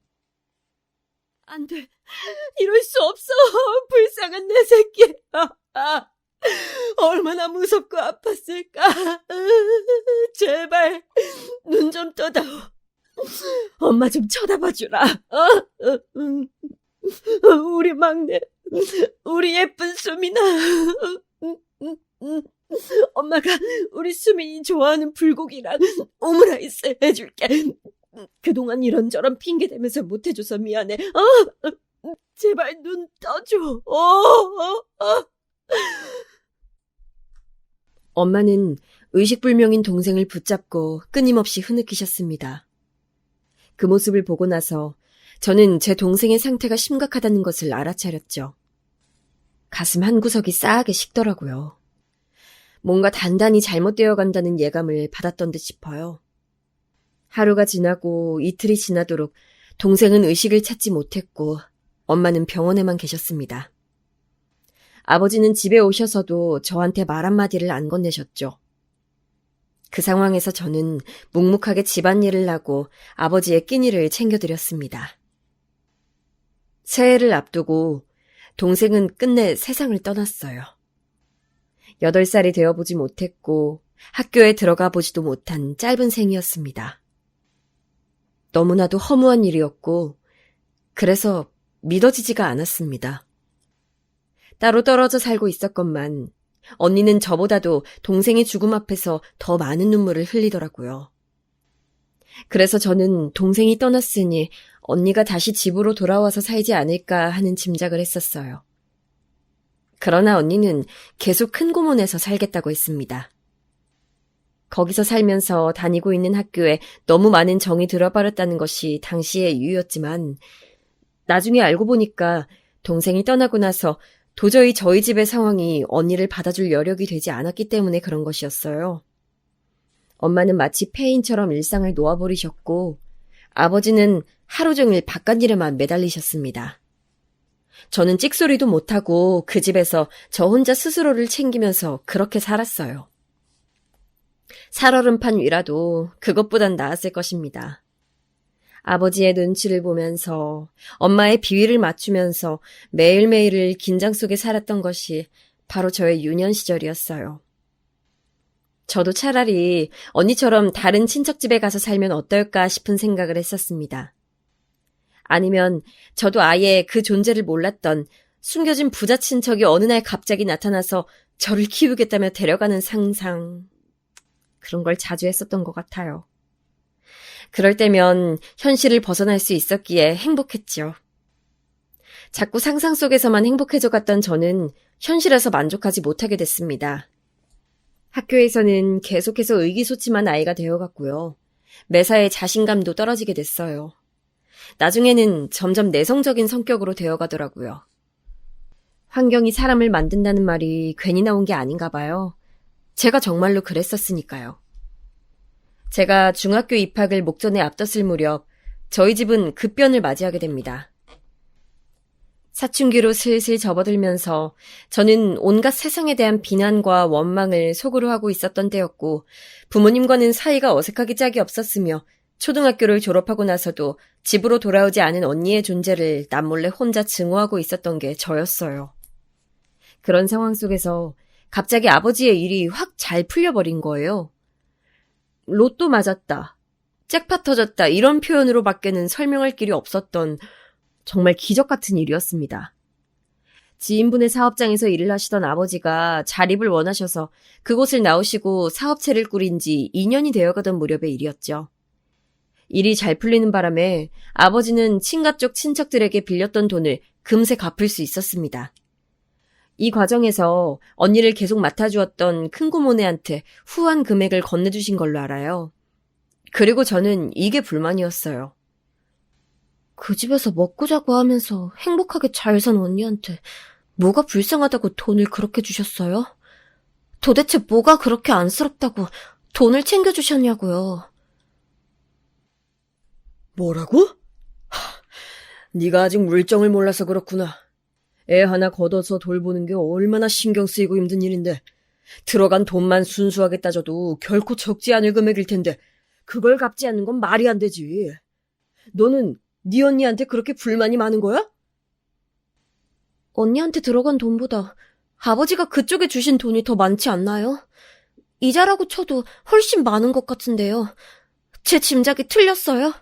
안 돼. 이럴 수 없어. 불쌍한 내 새끼. 얼마나 무섭고 아팠을까. 제발 눈 좀 떠다오. 엄마 좀 쳐다봐주라. 우리 막내, 우리 예쁜 수민아. 엄마가 우리 수민이 좋아하는 불고기랑 오므라이스 해줄게. 그동안 이런저런 핑계 대면서 못해줘서 미안해. 제발 눈 떠줘. 엄마는 의식불명인 동생을 붙잡고 끊임없이 흐느끼셨습니다. 그 모습을 보고 나서 저는 제 동생의 상태가 심각하다는 것을 알아차렸죠. 가슴 한구석이 싸하게 식더라고요. 뭔가 단단히 잘못되어 간다는 예감을 받았던 듯 싶어요. 하루가 지나고 이틀이 지나도록 동생은 의식을 찾지 못했고 엄마는 병원에만 계셨습니다. 아버지는 집에 오셔서도 저한테 말 한마디를 안 건네셨죠. 그 상황에서 저는 묵묵하게 집안일을 하고 아버지의 끼니를 챙겨드렸습니다. 새해를 앞두고 동생은 끝내 세상을 떠났어요. 8살이 되어보지 못했고 학교에 들어가 보지도 못한 짧은 생이었습니다. 너무나도 허무한 일이었고 그래서 믿어지지가 않았습니다. 따로 떨어져 살고 있었건만 언니는 저보다도 동생의 죽음 앞에서 더 많은 눈물을 흘리더라고요. 그래서 저는 동생이 떠났으니 언니가 다시 집으로 돌아와서 살지 않을까 하는 짐작을 했었어요. 그러나 언니는 계속 큰 고문에서 살겠다고 했습니다. 거기서 살면서 다니고 있는 학교에 너무 많은 정이 들어버렸다는 것이 당시의 이유였지만 나중에 알고 보니까 동생이 떠나고 나서 도저히 저희 집의 상황이 언니를 받아줄 여력이 되지 않았기 때문에 그런 것이었어요. 엄마는 마치 폐인처럼 일상을 놓아버리셨고 아버지는 하루 종일 바깥일에만 매달리셨습니다. 저는 찍소리도 못하고 그 집에서 저 혼자 스스로를 챙기면서 그렇게 살았어요. 살얼음판 위라도 그것보단 나았을 것입니다. 아버지의 눈치를 보면서 엄마의 비위를 맞추면서 매일매일을 긴장 속에 살았던 것이 바로 저의 유년 시절이었어요. 저도 차라리 언니처럼 다른 친척 집에 가서 살면 어떨까 싶은 생각을 했었습니다. 아니면 저도 아예 그 존재를 몰랐던 숨겨진 부자 친척이 어느 날 갑자기 나타나서 저를 키우겠다며 데려가는 상상. 그런 걸 자주 했었던 것 같아요. 그럴 때면 현실을 벗어날 수 있었기에 행복했죠. 자꾸 상상 속에서만 행복해져 갔던 저는 현실에서 만족하지 못하게 됐습니다. 학교에서는 계속해서 의기소침한 아이가 되어갔고요. 매사에 자신감도 떨어지게 됐어요. 나중에는 점점 내성적인 성격으로 되어가더라고요. 환경이 사람을 만든다는 말이 괜히 나온 게 아닌가 봐요. 제가 정말로 그랬었으니까요. 제가 중학교 입학을 목전에 앞뒀을 무렵 저희 집은 급변을 맞이하게 됩니다. 사춘기로 슬슬 접어들면서 저는 온갖 세상에 대한 비난과 원망을 속으로 하고 있었던 때였고 부모님과는 사이가 어색하기 짝이 없었으며 초등학교를 졸업하고 나서도 집으로 돌아오지 않은 언니의 존재를 남몰래 혼자 증오하고 있었던 게 저였어요. 그런 상황 속에서 갑자기 아버지의 일이 확 잘 풀려버린 거예요. 로또 맞았다, 잭팟 터졌다 이런 표현으로 밖에는 설명할 길이 없었던 정말 기적 같은 일이었습니다. 지인분의 사업장에서 일을 하시던 아버지가 자립을 원하셔서 그곳을 나오시고 사업체를 꾸린 지 2년이 되어가던 무렵의 일이었죠. 일이 잘 풀리는 바람에 아버지는 친가 쪽 친척들에게 빌렸던 돈을 금세 갚을 수 있었습니다. 이 과정에서 언니를 계속 맡아주었던 큰고모네한테 후한 금액을 건네주신 걸로 알아요. 그리고 저는 이게 불만이었어요. 그 집에서 먹고 자고 하면서 행복하게 잘 산 언니한테 뭐가 불쌍하다고 돈을 그렇게 주셨어요? 도대체 뭐가 그렇게 안쓰럽다고 돈을 챙겨주셨냐고요. 뭐라고? 네가 아직 물정을 몰라서 그렇구나. 애 하나 걷어서 돌보는 게 얼마나 신경 쓰이고 힘든 일인데 들어간 돈만 순수하게 따져도 결코 적지 않을 금액일 텐데 그걸 갚지 않는 건 말이 안 되지. 너는 네 언니한테 그렇게 불만이 많은 거야? 언니한테 들어간 돈보다 아버지가 그쪽에 주신 돈이 더 많지 않나요? 이자라고 쳐도 훨씬 많은 것 같은데요. 제 짐작이 틀렸어요?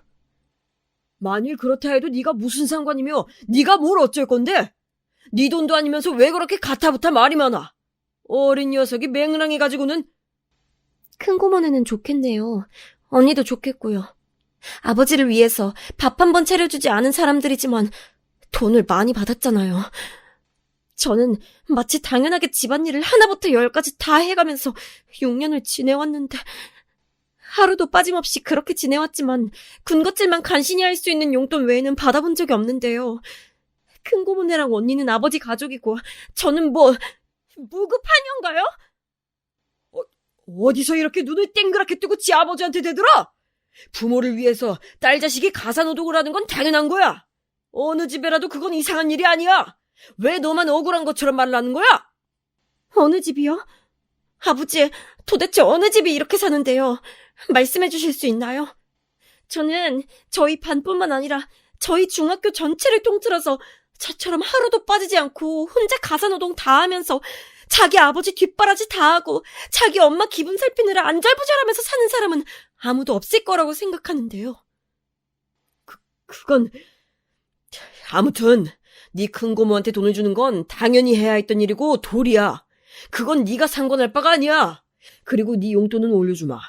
만일 그렇다 해도 네가 무슨 상관이며 네가 뭘 어쩔 건데? 네 돈도 아니면서 왜 그렇게 가타부타 말이 많아? 어린 녀석이 맹랑해가지고는. 큰고모네는 좋겠네요. 언니도 좋겠고요. 아버지를 위해서 밥 한 번 차려주지 않은 사람들이지만 돈을 많이 받았잖아요. 저는 마치 당연하게 집안일을 하나부터 열까지 다 해가면서 6년을 지내왔는데 하루도 빠짐없이 그렇게 지내왔지만 군것질만 간신히 할 수 있는 용돈 외에는 받아본 적이 없는데요. 큰고모네랑 언니는 아버지 가족이고 저는 뭐 무급하녀인가요? 어디서 이렇게 눈을 땡그랗게 뜨고 지 아버지한테 대들어? 부모를 위해서 딸 자식이 가사노동을 하는 건 당연한 거야. 어느 집에라도 그건 이상한 일이 아니야. 왜 너만 억울한 것처럼 말을 하는 거야? 어느 집이요? 아버지, 도대체 어느 집이 이렇게 사는데요? 말씀해 주실 수 있나요? 저는 저희 반뿐만 아니라 저희 중학교 전체를 통틀어서 저처럼 하루도 빠지지 않고 혼자 가사노동 다 하면서 자기 아버지 뒷바라지 다 하고 자기 엄마 기분 살피느라 안절부절하면서 사는 사람은 아무도 없을 거라고 생각하는데요. 그건 아무튼 네 큰고모한테 돈을 주는 건 당연히 해야 했던 일이고 도리야. 그건 네가 상관할 바가 아니야. 그리고 네 용돈은 올려주마.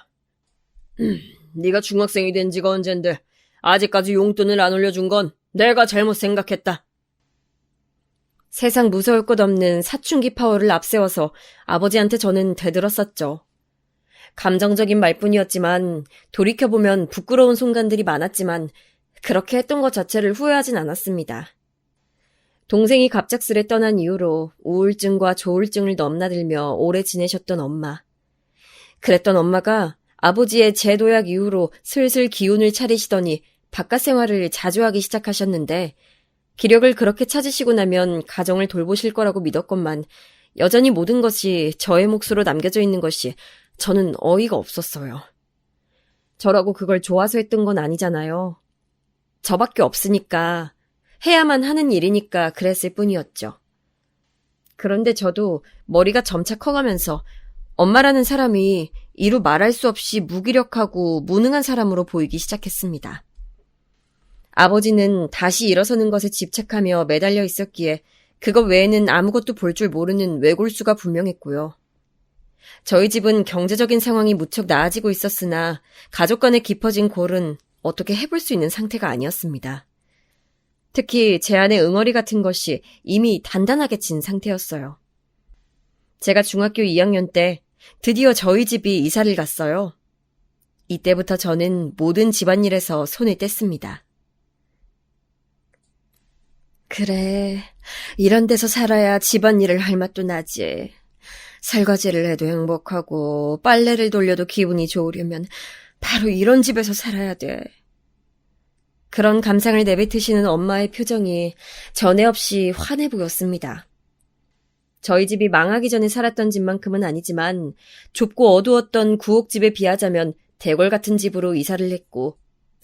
네가 중학생이 된 지가 언젠데 아직까지 용돈을 안 올려준 건 내가 잘못 생각했다. 세상 무서울 것 없는 사춘기 파워를 앞세워서 아버지한테 저는 대들었었죠. 감정적인 말뿐이었지만 돌이켜보면 부끄러운 순간들이 많았지만 그렇게 했던 것 자체를 후회하진 않았습니다. 동생이 갑작스레 떠난 이후로 우울증과 조울증을 넘나들며 오래 지내셨던 엄마. 그랬던 엄마가 아버지의 재도약 이후로 슬슬 기운을 차리시더니 바깥 생활을 자주 하기 시작하셨는데 기력을 그렇게 찾으시고 나면 가정을 돌보실 거라고 믿었건만 여전히 모든 것이 저의 몫으로 남겨져 있는 것이 저는 어이가 없었어요. 저라고 그걸 좋아서 했던 건 아니잖아요. 저밖에 없으니까 해야만 하는 일이니까 그랬을 뿐이었죠. 그런데 저도 머리가 점차 커가면서 엄마라는 사람이 이루 말할 수 없이 무기력하고 무능한 사람으로 보이기 시작했습니다. 아버지는 다시 일어서는 것에 집착하며 매달려 있었기에 그것 외에는 아무것도 볼 줄 모르는 외골수가 분명했고요. 저희 집은 경제적인 상황이 무척 나아지고 있었으나 가족 간의 깊어진 골은 어떻게 해볼 수 있는 상태가 아니었습니다. 특히 제 안의 응어리 같은 것이 이미 단단하게 진 상태였어요. 제가 중학교 2학년 때 드디어 저희 집이 이사를 갔어요. 이때부터 저는 모든 집안일에서 손을 뗐습니다. 그래, 이런 데서 살아야 집안일을 할 맛도 나지. 설거지를 해도 행복하고 빨래를 돌려도 기분이 좋으려면 바로 이런 집에서 살아야 돼. 그런 감상을 내뱉으시는 엄마의 표정이 전에 없이 환해 보였습니다. 저희 집이 망하기 전에 살았던 집만큼은 아니지만 좁고 어두웠던 구옥집에 비하자면 대궐 같은 집으로 이사를 했고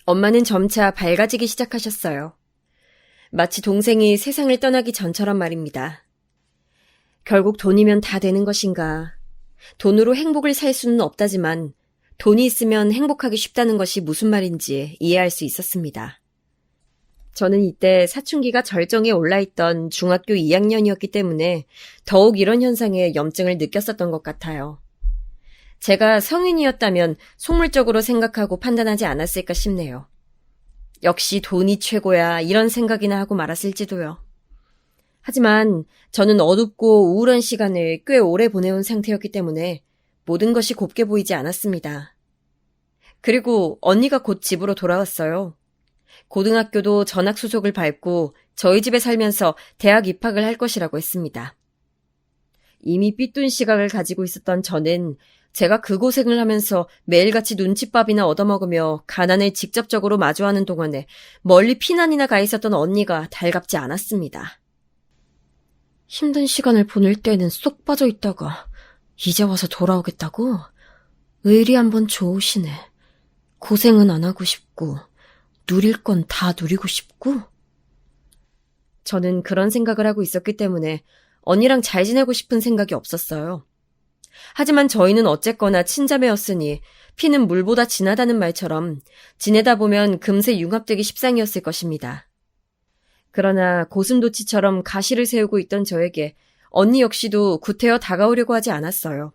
엄마는 점차 밝아지기 시작하셨어요. 마치 동생이 세상을 떠나기 전처럼 말입니다. 결국 돈이면 다 되는 것인가. 돈으로 행복을 살 수는 없다지만 돈이 있으면 행복하기 쉽다는 것이 무슨 말인지 이해할 수 있었습니다. 저는 이때 사춘기가 절정에 올라있던 중학교 2학년이었기 때문에 더욱 이런 현상에 염증을 느꼈었던 것 같아요. 제가 성인이었다면 속물적으로 생각하고 판단하지 않았을까 싶네요. 역시 돈이 최고야 이런 생각이나 하고 말았을지도요. 하지만 저는 어둡고 우울한 시간을 꽤 오래 보내온 상태였기 때문에 모든 것이 곱게 보이지 않았습니다. 그리고 언니가 곧 집으로 돌아왔어요. 고등학교도 전학수속을 밟고 저희 집에 살면서 대학 입학을 할 것이라고 했습니다. 이미 삐뚤 시각을 가지고 있었던 저는 제가 그 고생을 하면서 매일같이 눈칫밥이나 얻어먹으며 가난을 직접적으로 마주하는 동안에 멀리 피난이나 가 있었던 언니가 달갑지 않았습니다. 힘든 시간을 보낼 때는 쏙 빠져 있다가 이제 와서 돌아오겠다고? 의리 한번 좋으시네. 고생은 안 하고 싶고 누릴 건 다 누리고 싶고? 저는 그런 생각을 하고 있었기 때문에 언니랑 잘 지내고 싶은 생각이 없었어요. 하지만 저희는 어쨌거나 친자매였으니 피는 물보다 진하다는 말처럼 지내다 보면 금세 융합되기 십상이었을 것입니다. 그러나 고슴도치처럼 가시를 세우고 있던 저에게 언니 역시도 구태여 다가오려고 하지 않았어요.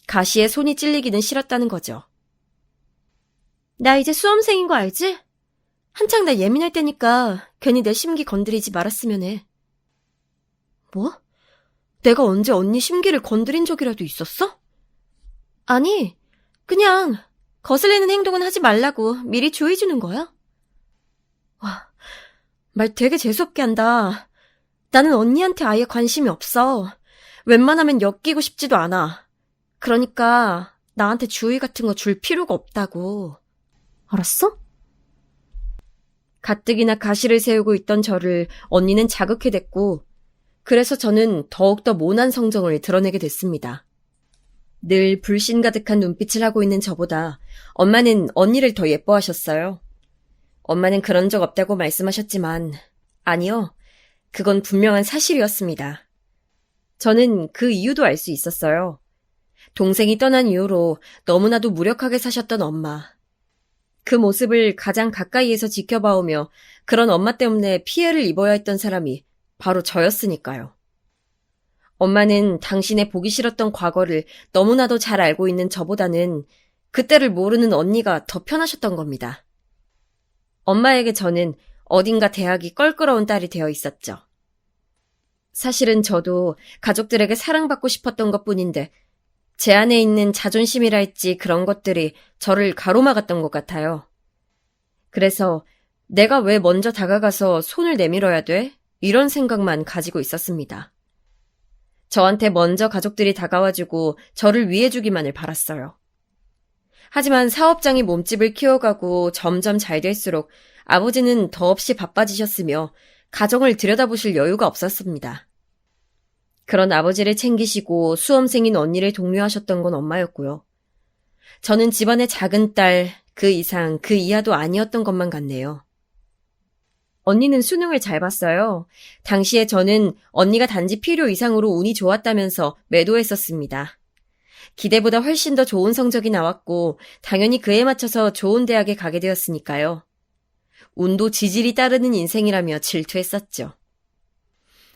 가시에 손이 찔리기는 싫었다는 거죠. 나 이제 수험생인 거 알지? 한창 나 예민할 때니까 괜히 내 심기 건드리지 말았으면 해. 뭐? 내가 언제 언니 심기를 건드린 적이라도 있었어? 아니, 그냥 거슬리는 행동은 하지 말라고 미리 주의 주는 거야. 와, 말 되게 재수없게 한다. 나는 언니한테 아예 관심이 없어. 웬만하면 엮이고 싶지도 않아. 그러니까 나한테 주의 같은 거 줄 필요가 없다고. 알았어? 가뜩이나 가시를 세우고 있던 저를 언니는 자극해댔고 그래서 저는 더욱더 모난 성정을 드러내게 됐습니다. 늘 불신 가득한 눈빛을 하고 있는 저보다 엄마는 언니를 더 예뻐하셨어요. 엄마는 그런 적 없다고 말씀하셨지만 아니요, 그건 분명한 사실이었습니다. 저는 그 이유도 알 수 있었어요. 동생이 떠난 이후로 너무나도 무력하게 사셨던 엄마. 그 모습을 가장 가까이에서 지켜봐오며 그런 엄마 때문에 피해를 입어야 했던 사람이 바로 저였으니까요. 엄마는 당신의 보기 싫었던 과거를 너무나도 잘 알고 있는 저보다는 그때를 모르는 언니가 더 편하셨던 겁니다. 엄마에게 저는 어딘가 대학이 껄끄러운 딸이 되어 있었죠. 사실은 저도 가족들에게 사랑받고 싶었던 것뿐인데 제 안에 있는 자존심이랄지 그런 것들이 저를 가로막았던 것 같아요. 그래서 내가 왜 먼저 다가가서 손을 내밀어야 돼? 이런 생각만 가지고 있었습니다. 저한테 먼저 가족들이 다가와주고 저를 위해주기만을 바랐어요. 하지만 사업장이 몸집을 키워가고 점점 잘 될수록 아버지는 더없이 바빠지셨으며 가정을 들여다보실 여유가 없었습니다. 그런 아버지를 챙기시고 수험생인 언니를 독려하셨던 건 엄마였고요. 저는 집안의 작은 딸, 그 이상, 그 이하도 아니었던 것만 같네요. 언니는 수능을 잘 봤어요. 당시에 저는 언니가 단지 필요 이상으로 운이 좋았다면서 매도했었습니다. 기대보다 훨씬 더 좋은 성적이 나왔고 당연히 그에 맞춰서 좋은 대학에 가게 되었으니까요. 운도 지질이 따르는 인생이라며 질투했었죠.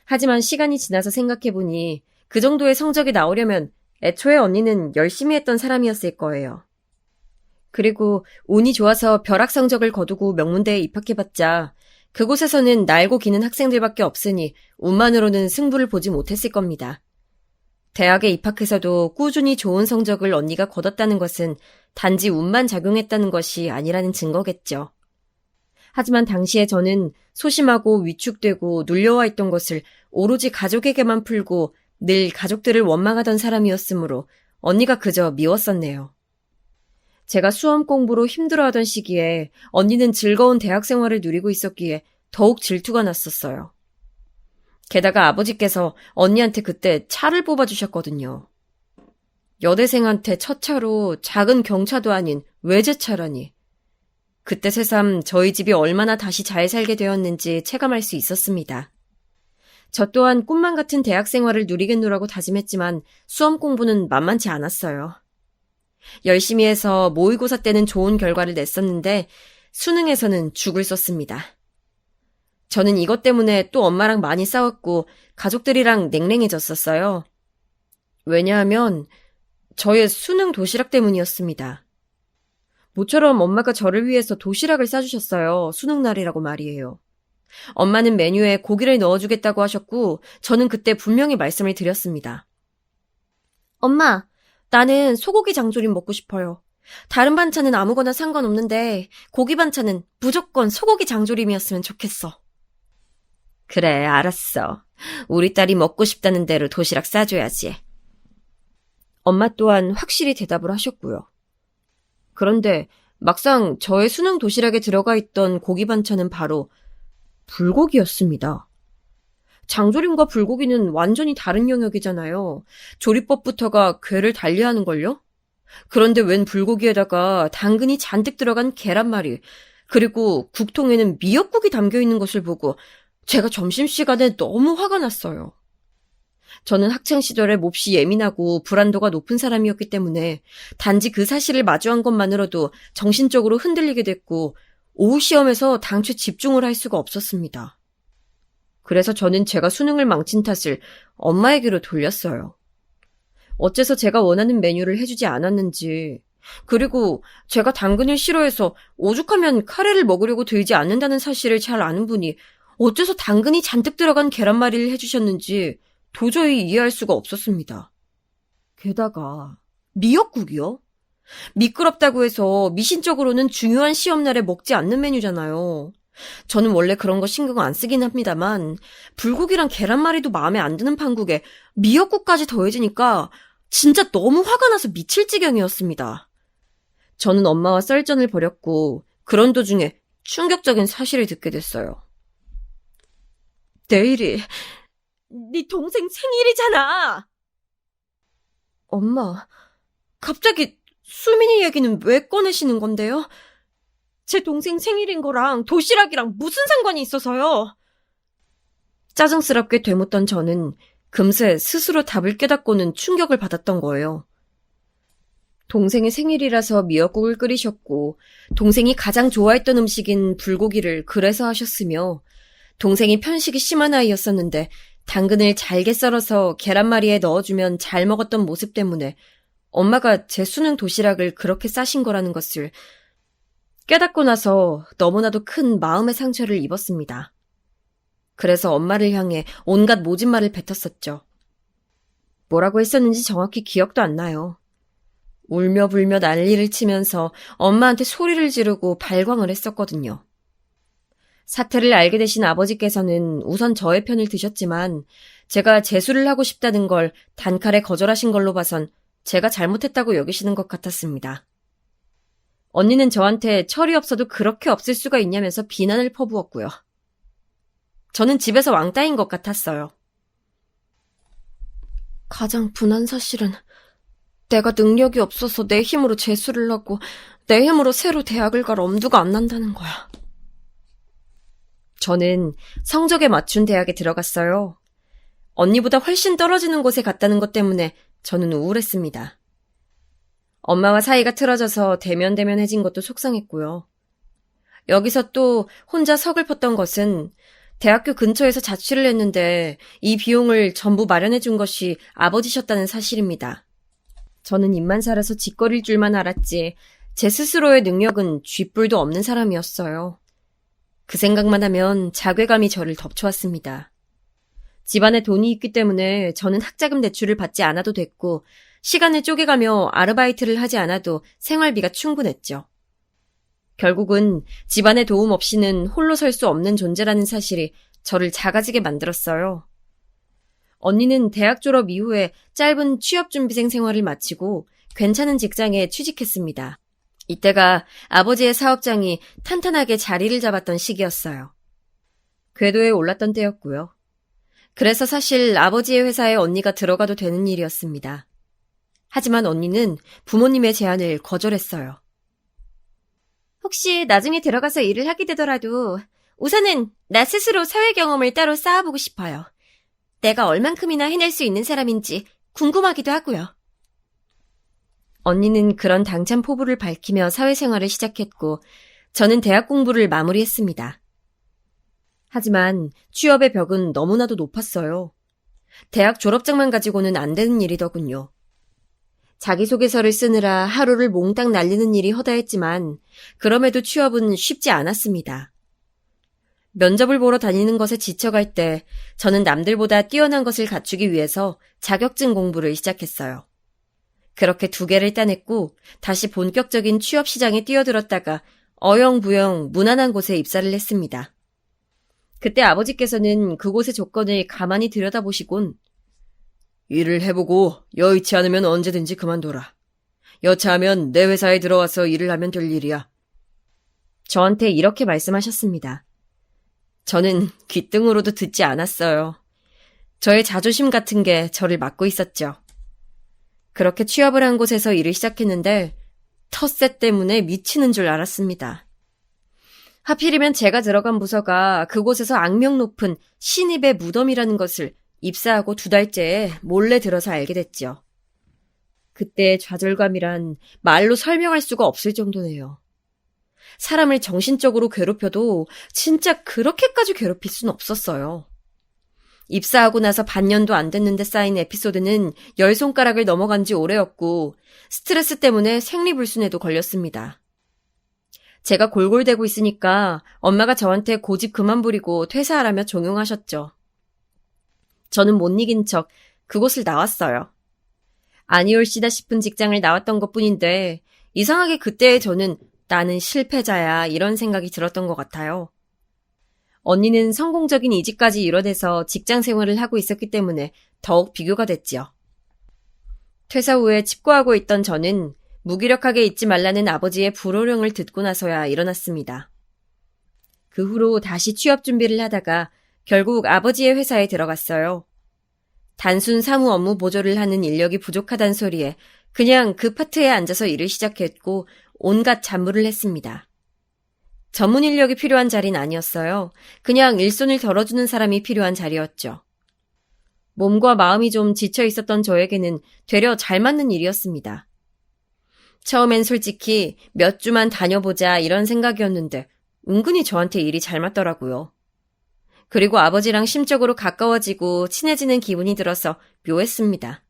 하지만 시간이 지나서 생각해보니 그 정도의 성적이 나오려면 애초에 언니는 열심히 했던 사람이었을 거예요. 그리고 운이 좋아서 벼락 성적을 거두고 명문대에 입학해봤자 그곳에서는 날고 기는 학생들밖에 없으니 운만으로는 승부를 보지 못했을 겁니다. 대학에 입학해서도 꾸준히 좋은 성적을 언니가 거뒀다는 것은 단지 운만 작용했다는 것이 아니라는 증거겠죠. 하지만 당시에 저는 소심하고 위축되고 눌려와 있던 것을 오로지 가족에게만 풀고 늘 가족들을 원망하던 사람이었으므로 언니가 그저 미웠었네요. 제가 수험 공부로 힘들어하던 시기에 언니는 즐거운 대학 생활을 누리고 있었기에 더욱 질투가 났었어요. 게다가 아버지께서 언니한테 그때 차를 뽑아주셨거든요. 여대생한테 첫 차로 작은 경차도 아닌 외제차라니. 그때 새삼 저희 집이 얼마나 다시 잘 살게 되었는지 체감할 수 있었습니다. 저 또한 꿈만 같은 대학 생활을 누리겠노라고 다짐했지만 수험 공부는 만만치 않았어요. 열심히 해서 모의고사 때는 좋은 결과를 냈었는데 수능에서는 죽을 썼습니다. 저는 이것 때문에 또 엄마랑 많이 싸웠고 가족들이랑 냉랭해졌었어요. 왜냐하면 저의 수능 도시락 때문이었습니다. 모처럼 엄마가 저를 위해서 도시락을 싸주셨어요. 수능날이라고 말이에요. 엄마는 메뉴에 고기를 넣어주겠다고 하셨고 저는 그때 분명히 말씀을 드렸습니다. 엄마, 나는 소고기 장조림 먹고 싶어요. 다른 반찬은 아무거나 상관없는데 고기 반찬은 무조건 소고기 장조림이었으면 좋겠어. 그래, 알았어. 우리 딸이 먹고 싶다는 대로 도시락 싸줘야지. 엄마 또한 확실히 대답을 하셨고요. 그런데 막상 저의 수능 도시락에 들어가 있던 고기 반찬은 바로 불고기였습니다. 장조림과 불고기는 완전히 다른 영역이잖아요. 조리법부터가 궤를 달리하는걸요? 그런데 웬 불고기에다가 당근이 잔뜩 들어간 계란말이, 그리고 국통에는 미역국이 담겨있는 것을 보고 제가 점심시간에 너무 화가 났어요. 저는 학창시절에 몹시 예민하고 불안도가 높은 사람이었기 때문에 단지 그 사실을 마주한 것만으로도 정신적으로 흔들리게 됐고 오후 시험에서 당최 집중을 할 수가 없었습니다. 그래서 저는 제가 수능을 망친 탓을 엄마에게로 돌렸어요. 어째서 제가 원하는 메뉴를 해주지 않았는지, 그리고 제가 당근을 싫어해서 오죽하면 카레를 먹으려고 들지 않는다는 사실을 잘 아는 분이 어째서 당근이 잔뜩 들어간 계란말이를 해주셨는지 도저히 이해할 수가 없었습니다. 게다가 미역국이요? 미끄럽다고 해서 미신적으로는 중요한 시험날에 먹지 않는 메뉴잖아요. 저는 원래 그런 거 신경 안 쓰긴 합니다만 불고기랑 계란말이도 마음에 안 드는 판국에 미역국까지 더해지니까 진짜 너무 화가 나서 미칠 지경이었습니다. 저는 엄마와 썰전을 벌였고 그런 도중에 충격적인 사실을 듣게 됐어요. 내일이 네 동생 생일이잖아. 엄마, 갑자기 수민이 얘기는 왜 꺼내시는 건데요? 제 동생 생일인 거랑 도시락이랑 무슨 상관이 있어서요? 짜증스럽게 되묻던 저는 금세 스스로 답을 깨닫고는 충격을 받았던 거예요. 동생의 생일이라서 미역국을 끓이셨고 동생이 가장 좋아했던 음식인 불고기를 그래서 하셨으며 동생이 편식이 심한 아이였었는데 당근을 잘게 썰어서 계란말이에 넣어주면 잘 먹었던 모습 때문에 엄마가 제 수능 도시락을 그렇게 싸신 거라는 것을 깨닫고 나서 너무나도 큰 마음의 상처를 입었습니다. 그래서 엄마를 향해 온갖 모진 말을 뱉었었죠. 뭐라고 했었는지 정확히 기억도 안 나요. 울며 불며 난리를 치면서 엄마한테 소리를 지르고 발광을 했었거든요. 사태를 알게 되신 아버지께서는 우선 저의 편을 드셨지만 제가 재수를 하고 싶다는 걸 단칼에 거절하신 걸로 봐선 제가 잘못했다고 여기시는 것 같았습니다. 언니는 저한테 철이 없어도 그렇게 없을 수가 있냐면서 비난을 퍼부었고요. 저는 집에서 왕따인 것 같았어요. 가장 분한 사실은 내가 능력이 없어서 내 힘으로 재수를 하고 내 힘으로 새로 대학을 갈 엄두가 안 난다는 거야. 저는 성적에 맞춘 대학에 들어갔어요. 언니보다 훨씬 떨어지는 곳에 갔다는 것 때문에 저는 우울했습니다. 엄마와 사이가 틀어져서 대면대면해진 것도 속상했고요. 여기서 또 혼자 서글펐던 것은 대학교 근처에서 자취를 했는데 이 비용을 전부 마련해 준 것이 아버지셨다는 사실입니다. 저는 입만 살아서 짓거릴 줄만 알았지 제 스스로의 능력은 쥐뿔도 없는 사람이었어요. 그 생각만 하면 자괴감이 저를 덮쳐왔습니다. 집안에 돈이 있기 때문에 저는 학자금 대출을 받지 않아도 됐고 시간을 쪼개가며 아르바이트를 하지 않아도 생활비가 충분했죠. 결국은 집안의 도움 없이는 홀로 설 수 없는 존재라는 사실이 저를 작아지게 만들었어요. 언니는 대학 졸업 이후에 짧은 취업준비생 생활을 마치고 괜찮은 직장에 취직했습니다. 이때가 아버지의 사업장이 탄탄하게 자리를 잡았던 시기였어요. 궤도에 올랐던 때였고요. 그래서 사실 아버지의 회사에 언니가 들어가도 되는 일이었습니다. 하지만 언니는 부모님의 제안을 거절했어요. 혹시 나중에 들어가서 일을 하게 되더라도 우선은 나 스스로 사회 경험을 따로 쌓아보고 싶어요. 내가 얼만큼이나 해낼 수 있는 사람인지 궁금하기도 하고요. 언니는 그런 당찬 포부를 밝히며 사회생활을 시작했고 저는 대학 공부를 마무리했습니다. 하지만 취업의 벽은 너무나도 높았어요. 대학 졸업장만 가지고는 안 되는 일이더군요. 자기소개서를 쓰느라 하루를 몽땅 날리는 일이 허다했지만 그럼에도 취업은 쉽지 않았습니다. 면접을 보러 다니는 것에 지쳐갈 때 저는 남들보다 뛰어난 것을 갖추기 위해서 자격증 공부를 시작했어요. 그렇게 2개를 따냈고 다시 본격적인 취업 시장에 뛰어들었다가 어영부영 무난한 곳에 입사를 했습니다. 그때 아버지께서는 그곳의 조건을 가만히 들여다보시곤 일을 해보고 여의치 않으면 언제든지 그만둬라. 여차하면 내 회사에 들어와서 일을 하면 될 일이야. 저한테 이렇게 말씀하셨습니다. 저는 귓등으로도 듣지 않았어요. 저의 자존심 같은 게 저를 막고 있었죠. 그렇게 취업을 한 곳에서 일을 시작했는데 텃세 때문에 미치는 줄 알았습니다. 하필이면 제가 들어간 부서가 그곳에서 악명 높은 신입의 무덤이라는 것을 입사하고 2달째에 몰래 들어서 알게 됐죠. 그때의 좌절감이란 말로 설명할 수가 없을 정도네요. 사람을 정신적으로 괴롭혀도 진짜 그렇게까지 괴롭힐 순 없었어요. 입사하고 나서 반년도 안 됐는데 쌓인 에피소드는 10손가락을 넘어간 지 오래였고 스트레스 때문에 생리불순에도 걸렸습니다. 제가 골골대고 있으니까 엄마가 저한테 고집 그만 부리고 퇴사하라며 종용하셨죠. 저는 못 이긴 척 그곳을 나왔어요. 아니올시다 싶은 직장을 나왔던 것뿐인데 이상하게 그때의 저는 나는 실패자야 이런 생각이 들었던 것 같아요. 언니는 성공적인 이직까지 이뤄내서 직장 생활을 하고 있었기 때문에 더욱 비교가 됐지요. 퇴사 후에 칩거하고 있던 저는 무기력하게 있지 말라는 아버지의 불호령을 듣고 나서야 일어났습니다. 그 후로 다시 취업 준비를 하다가 결국 아버지의 회사에 들어갔어요. 단순 사무 업무 보조를 하는 인력이 부족하단 소리에 그냥 그 파트에 앉아서 일을 시작했고 온갖 잡무를 했습니다. 전문 인력이 필요한 자리는 아니었어요. 그냥 일손을 덜어주는 사람이 필요한 자리였죠. 몸과 마음이 좀 지쳐 있었던 저에게는 되려 잘 맞는 일이었습니다. 처음엔 솔직히 몇 주만 다녀보자 이런 생각이었는데 은근히 저한테 일이 잘 맞더라고요. 그리고 아버지랑 심적으로 가까워지고 친해지는 기분이 들어서 묘했습니다.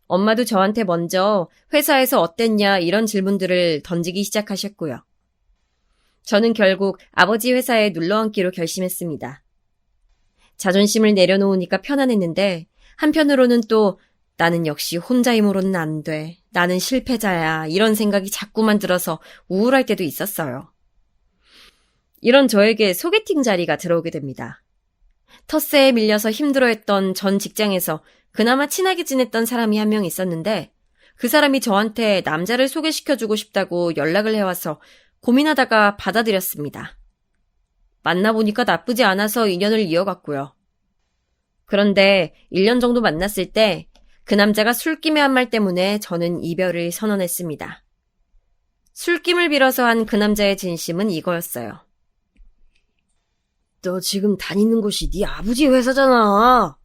엄마도 저한테 먼저 회사에서 어땠냐 이런 질문들을 던지기 시작하셨고요. 저는 결국 아버지 회사에 눌러앉기로 결심했습니다. 자존심을 내려놓으니까 편안했는데 한편으로는 또 나는 역시 혼자 힘으로는 안 돼. 나는 실패자야. 이런 생각이 자꾸만 들어서 우울할 때도 있었어요. 이런 저에게 소개팅 자리가 들어오게 됩니다. 텃세에 밀려서 힘들어했던 전 직장에서 그나마 친하게 지냈던 사람이 한 명 있었는데 그 사람이 저한테 남자를 소개시켜주고 싶다고 연락을 해와서 고민하다가 받아들였습니다. 만나보니까 나쁘지 않아서 인연을 이어갔고요. 그런데 1년 정도 만났을 때 그 남자가 술김에 한 말 때문에 저는 이별을 선언했습니다. 술김을 빌어서 한 그 남자의 진심은 이거였어요. 너 지금 다니는 곳이 네 아버지 회사잖아.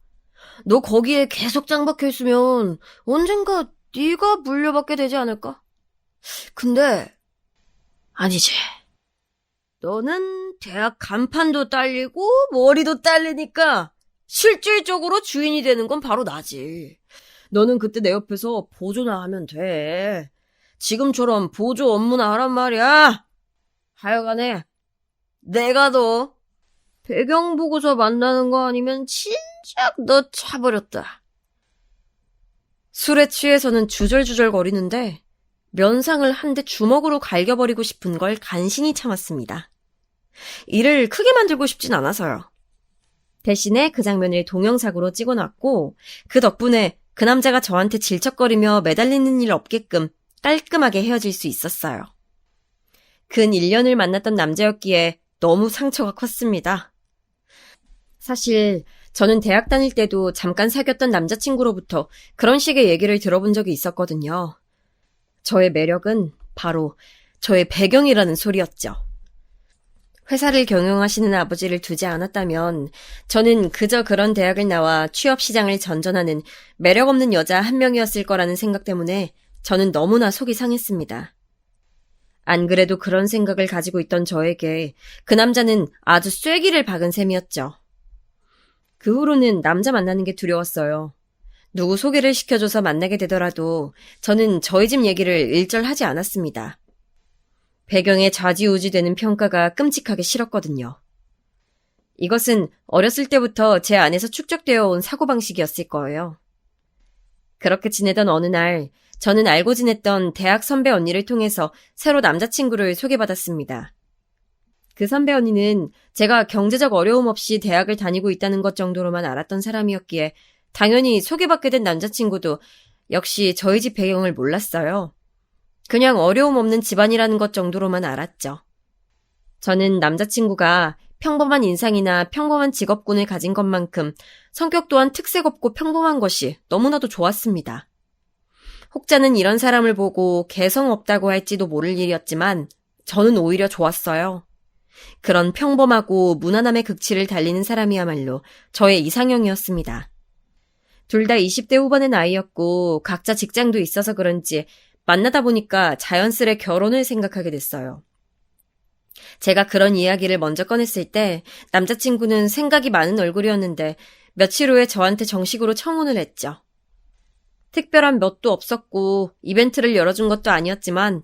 너 거기에 계속 짱박혀 있으면 언젠가 네가 물려받게 되지 않을까? 근데 아니지. 너는 대학 간판도 딸리고 머리도 딸리니까 실질적으로 주인이 되는 건 바로 나지. 너는 그때 내 옆에서 보조나 하면 돼. 지금처럼 보조 업무나 하란 말이야. 하여간에 내가 너 배경 보고서 만나는 거 아니면 진작 너 차버렸다. 술에 취해서는 주절주절 거리는데 면상을 한 대 주먹으로 갈겨버리고 싶은 걸 간신히 참았습니다. 일을 크게 만들고 싶진 않아서요. 대신에 그 장면을 동영상으로 찍어놨고 그 덕분에 그 남자가 저한테 질척거리며 매달리는 일 없게끔 깔끔하게 헤어질 수 있었어요. 근 1년을 만났던 남자였기에 너무 상처가 컸습니다. 사실 저는 대학 다닐 때도 잠깐 사귀었던 남자친구로부터 그런 식의 얘기를 들어본 적이 있었거든요. 저의 매력은 바로 저의 배경이라는 소리였죠. 회사를 경영하시는 아버지를 두지 않았다면 저는 그저 그런 대학을 나와 취업시장을 전전하는 매력 없는 여자 한 명이었을 거라는 생각 때문에 저는 너무나 속이 상했습니다. 안 그래도 그런 생각을 가지고 있던 저에게 그 남자는 아주 쐐기를 박은 셈이었죠. 그 후로는 남자 만나는 게 두려웠어요. 누구 소개를 시켜줘서 만나게 되더라도 저는 저희 집 얘기를 일절하지 않았습니다. 배경에 좌지우지되는 평가가 끔찍하게 싫었거든요. 이것은 어렸을 때부터 제 안에서 축적되어 온 사고방식이었을 거예요. 그렇게 지내던 어느 날 저는 알고 지냈던 대학 선배 언니를 통해서 새로 남자친구를 소개받았습니다. 그 선배 언니는 제가 경제적 어려움 없이 대학을 다니고 있다는 것 정도로만 알았던 사람이었기에 당연히 소개받게 된 남자친구도 역시 저희 집 배경을 몰랐어요. 그냥 어려움 없는 집안이라는 것 정도로만 알았죠. 저는 남자친구가 평범한 인상이나 평범한 직업군을 가진 것만큼 성격 또한 특색 없고 평범한 것이 너무나도 좋았습니다. 혹자는 이런 사람을 보고 개성 없다고 할지도 모를 일이었지만 저는 오히려 좋았어요. 그런 평범하고 무난함의 극치를 달리는 사람이야말로 저의 이상형이었습니다. 둘 다 20대 후반의 나이였고 각자 직장도 있어서 그런지 만나다 보니까 자연스레 결혼을 생각하게 됐어요. 제가 그런 이야기를 먼저 꺼냈을 때 남자친구는 생각이 많은 얼굴이었는데 며칠 후에 저한테 정식으로 청혼을 했죠. 특별한 뭣도 없었고 이벤트를 열어준 것도 아니었지만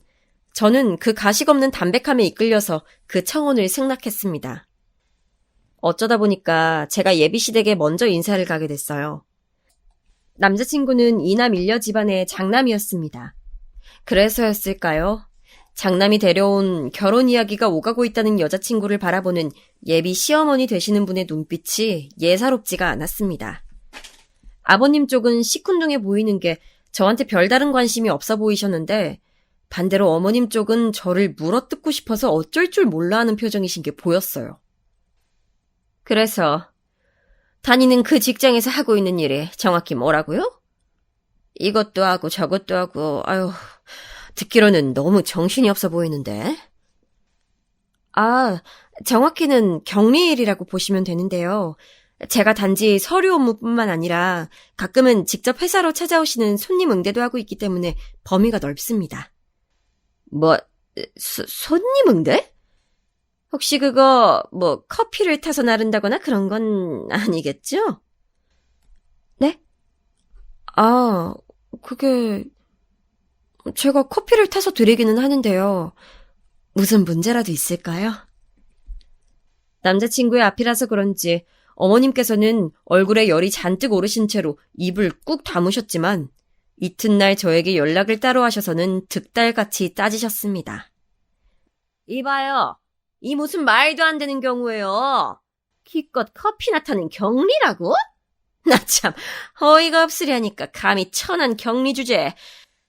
저는 그 가식 없는 담백함에 이끌려서 그 청혼을 승낙했습니다. 어쩌다 보니까 제가 예비시댁에 먼저 인사를 가게 됐어요. 남자친구는 이남 일녀 집안의 장남이었습니다. 그래서였을까요? 장남이 데려온 결혼 이야기가 오가고 있다는 여자친구를 바라보는 예비 시어머니 되시는 분의 눈빛이 예사롭지가 않았습니다. 아버님 쪽은 시큰둥해 보이는 게 저한테 별다른 관심이 없어 보이셨는데 반대로 어머님 쪽은 저를 물어뜯고 싶어서 어쩔 줄 몰라 하는 표정이신 게 보였어요. 그래서 다니는 그 직장에서 하고 있는 일이 정확히 뭐라고요? 이것도 하고 저것도 하고 아유 듣기로는 너무 정신이 없어 보이는데. 정확히는 격리일이라고 보시면 되는데요. 제가 단지 서류 업무뿐만 아니라 가끔은 직접 회사로 찾아오시는 손님 응대도 하고 있기 때문에 범위가 넓습니다. 손님 응대? 혹시 그거 커피를 타서 나른다거나 그런 건 아니겠죠? 네? 그게 제가 커피를 타서 드리기는 하는데요. 무슨 문제라도 있을까요? 남자친구의 앞이라서 그런지 어머님께서는 얼굴에 열이 잔뜩 오르신 채로 입을 꾹 다무셨지만 이튿날 저에게 연락을 따로 하셔서는 득달같이 따지셨습니다. 이봐요. 이 무슨 말도 안 되는 경우예요. 기껏 커피나 타는 격리라고? 나 참 어이가 없으려니까 감히 천한 격리 주제에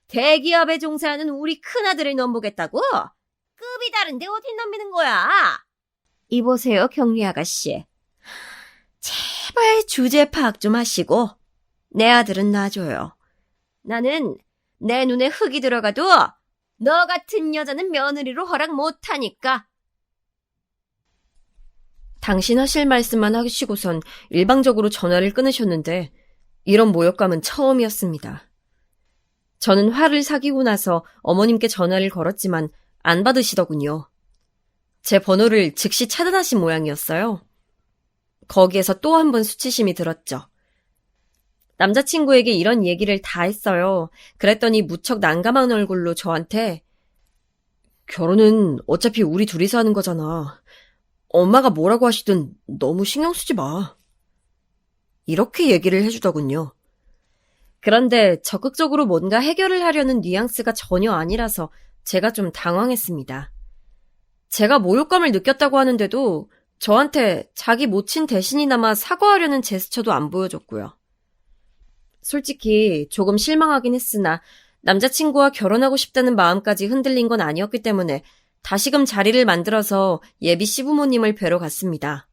대기업에 종사하는 우리 큰아들을 넘보겠다고? 급이 다른데 어딜 넘기는 거야? 이보세요, 격리 아가씨. 제발 주제 파악 좀 하시고 내 아들은 놔줘요. 나는 내 눈에 흙이 들어가도 너 같은 여자는 며느리로 허락 못하니까. 당신 하실 말씀만 하시고선 일방적으로 전화를 끊으셨는데 이런 모욕감은 처음이었습니다. 저는 화를 사귀고 나서 어머님께 전화를 걸었지만 안 받으시더군요. 제 번호를 즉시 차단하신 모양이었어요. 거기에서 또 한 번 수치심이 들었죠. 남자친구에게 이런 얘기를 다 했어요. 그랬더니 무척 난감한 얼굴로 저한테 결혼은 어차피 우리 둘이서 하는 거잖아. 엄마가 뭐라고 하시든 너무 신경 쓰지 마. 이렇게 얘기를 해주더군요. 그런데 적극적으로 뭔가 해결을 하려는 뉘앙스가 전혀 아니라서 제가 좀 당황했습니다. 제가 모욕감을 느꼈다고 하는데도 저한테 자기 모친 대신이나마 사과하려는 제스처도 안 보여줬고요. 솔직히 조금 실망하긴 했으나 남자친구와 결혼하고 싶다는 마음까지 흔들린 건 아니었기 때문에 다시금 자리를 만들어서 예비 시부모님을 뵈러 갔습니다.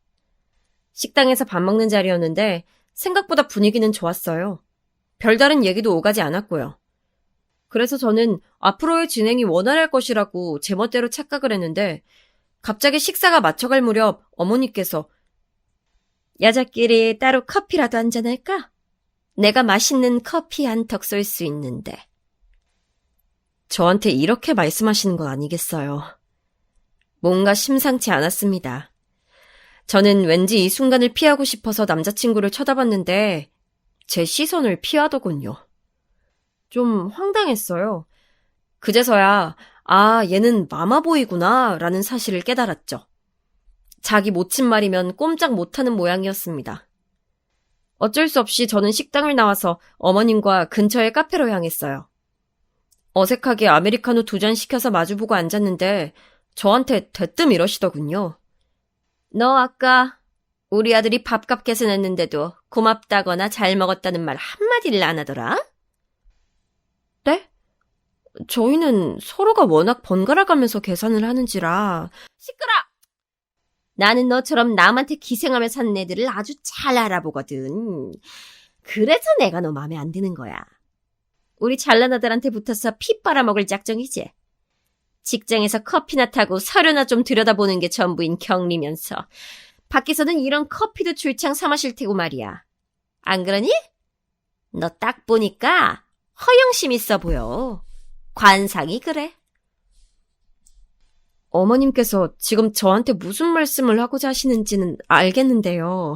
식당에서 밥 먹는 자리였는데 생각보다 분위기는 좋았어요. 별다른 얘기도 오가지 않았고요. 그래서 저는 앞으로의 진행이 원활할 것이라고 제멋대로 착각을 했는데 갑자기 식사가 맞춰갈 무렵 어머니께서 여자끼리 따로 커피라도 한잔할까? 내가 맛있는 커피 한 턱 쏠 수 있는데. 저한테 이렇게 말씀하시는 건 아니겠어요. 뭔가 심상치 않았습니다. 저는 왠지 이 순간을 피하고 싶어서 남자친구를 쳐다봤는데 제 시선을 피하더군요. 좀 황당했어요. 그제서야 얘는 마마보이구나 라는 사실을 깨달았죠. 자기 모친 말이면 꼼짝 못하는 모양이었습니다. 어쩔 수 없이 저는 식당을 나와서 어머님과 근처의 카페로 향했어요. 어색하게 아메리카노 2잔 시켜서 마주보고 앉았는데 저한테 대뜸 이러시더군요. 너 아까 우리 아들이 밥값 계산했는데도 고맙다거나 잘 먹었다는 말 한마디를 안 하더라? 네? 저희는 서로가 워낙 번갈아가면서 계산을 하는지라. 시끄러! 나는 너처럼 남한테 기생하며 사는 애들을 아주 잘 알아보거든. 그래서 내가 너 마음에 안 드는 거야. 우리 잘난 아들한테 붙어서 피 빨아먹을 작정이지. 직장에서 커피나 타고 서류나 좀 들여다보는 게 전부인 경리면서 밖에서는 이런 커피도 줄창 사 마실 테고 말이야. 안 그러니? 너 딱 보니까 허영심 있어 보여. 관상이 그래. 어머님께서 지금 저한테 무슨 말씀을 하고자 하시는지는 알겠는데요.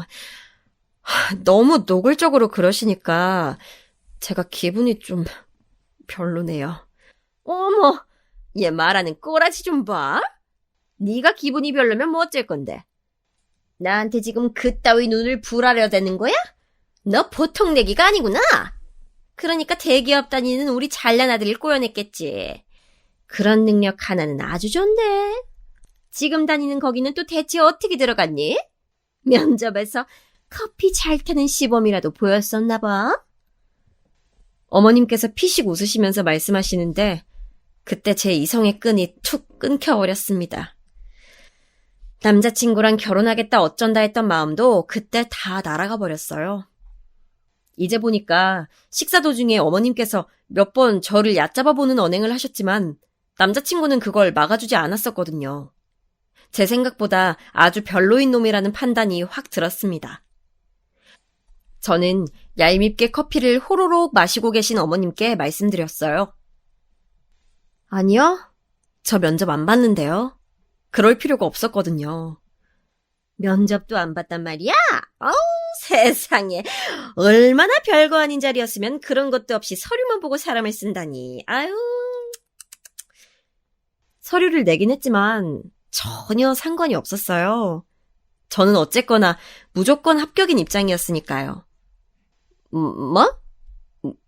너무 노골적으로 그러시니까 제가 기분이 좀 별로네요. 어머, 얘 말하는 꼬라지 좀 봐. 네가 기분이 별로면 뭐 어쩔 건데. 나한테 지금 그따위 눈을 불하려 대는 거야? 너 보통 내기가 아니구나. 그러니까 대기업 다니는 우리 잘난 아들을 꼬여냈겠지. 그런 능력 하나는 아주 좋네. 지금 다니는 거기는 또 대체 어떻게 들어갔니? 면접에서 커피 잘 타는 시범이라도 보였었나 봐. 어머님께서 피식 웃으시면서 말씀하시는데 그때 제 이성의 끈이 툭 끊겨버렸습니다. 남자친구랑 결혼하겠다 어쩐다 했던 마음도 그때 다 날아가 버렸어요. 이제 보니까 식사 도중에 어머님께서 몇 번 저를 얕잡아보는 언행을 하셨지만 남자친구는 그걸 막아주지 않았었거든요. 제 생각보다 아주 별로인 놈이라는 판단이 확 들었습니다. 저는 얄밉게 커피를 호로록 마시고 계신 어머님께 말씀드렸어요. 아니요, 저 면접 안 봤는데요. 그럴 필요가 없었거든요. 면접도 안 봤단 말이야? 어우, 세상에. 얼마나 별거 아닌 자리였으면 그런 것도 없이 서류만 보고 사람을 쓴다니. 아유. 서류를 내긴 했지만 전혀 상관이 없었어요. 저는 어쨌거나 무조건 합격인 입장이었으니까요. 뭐?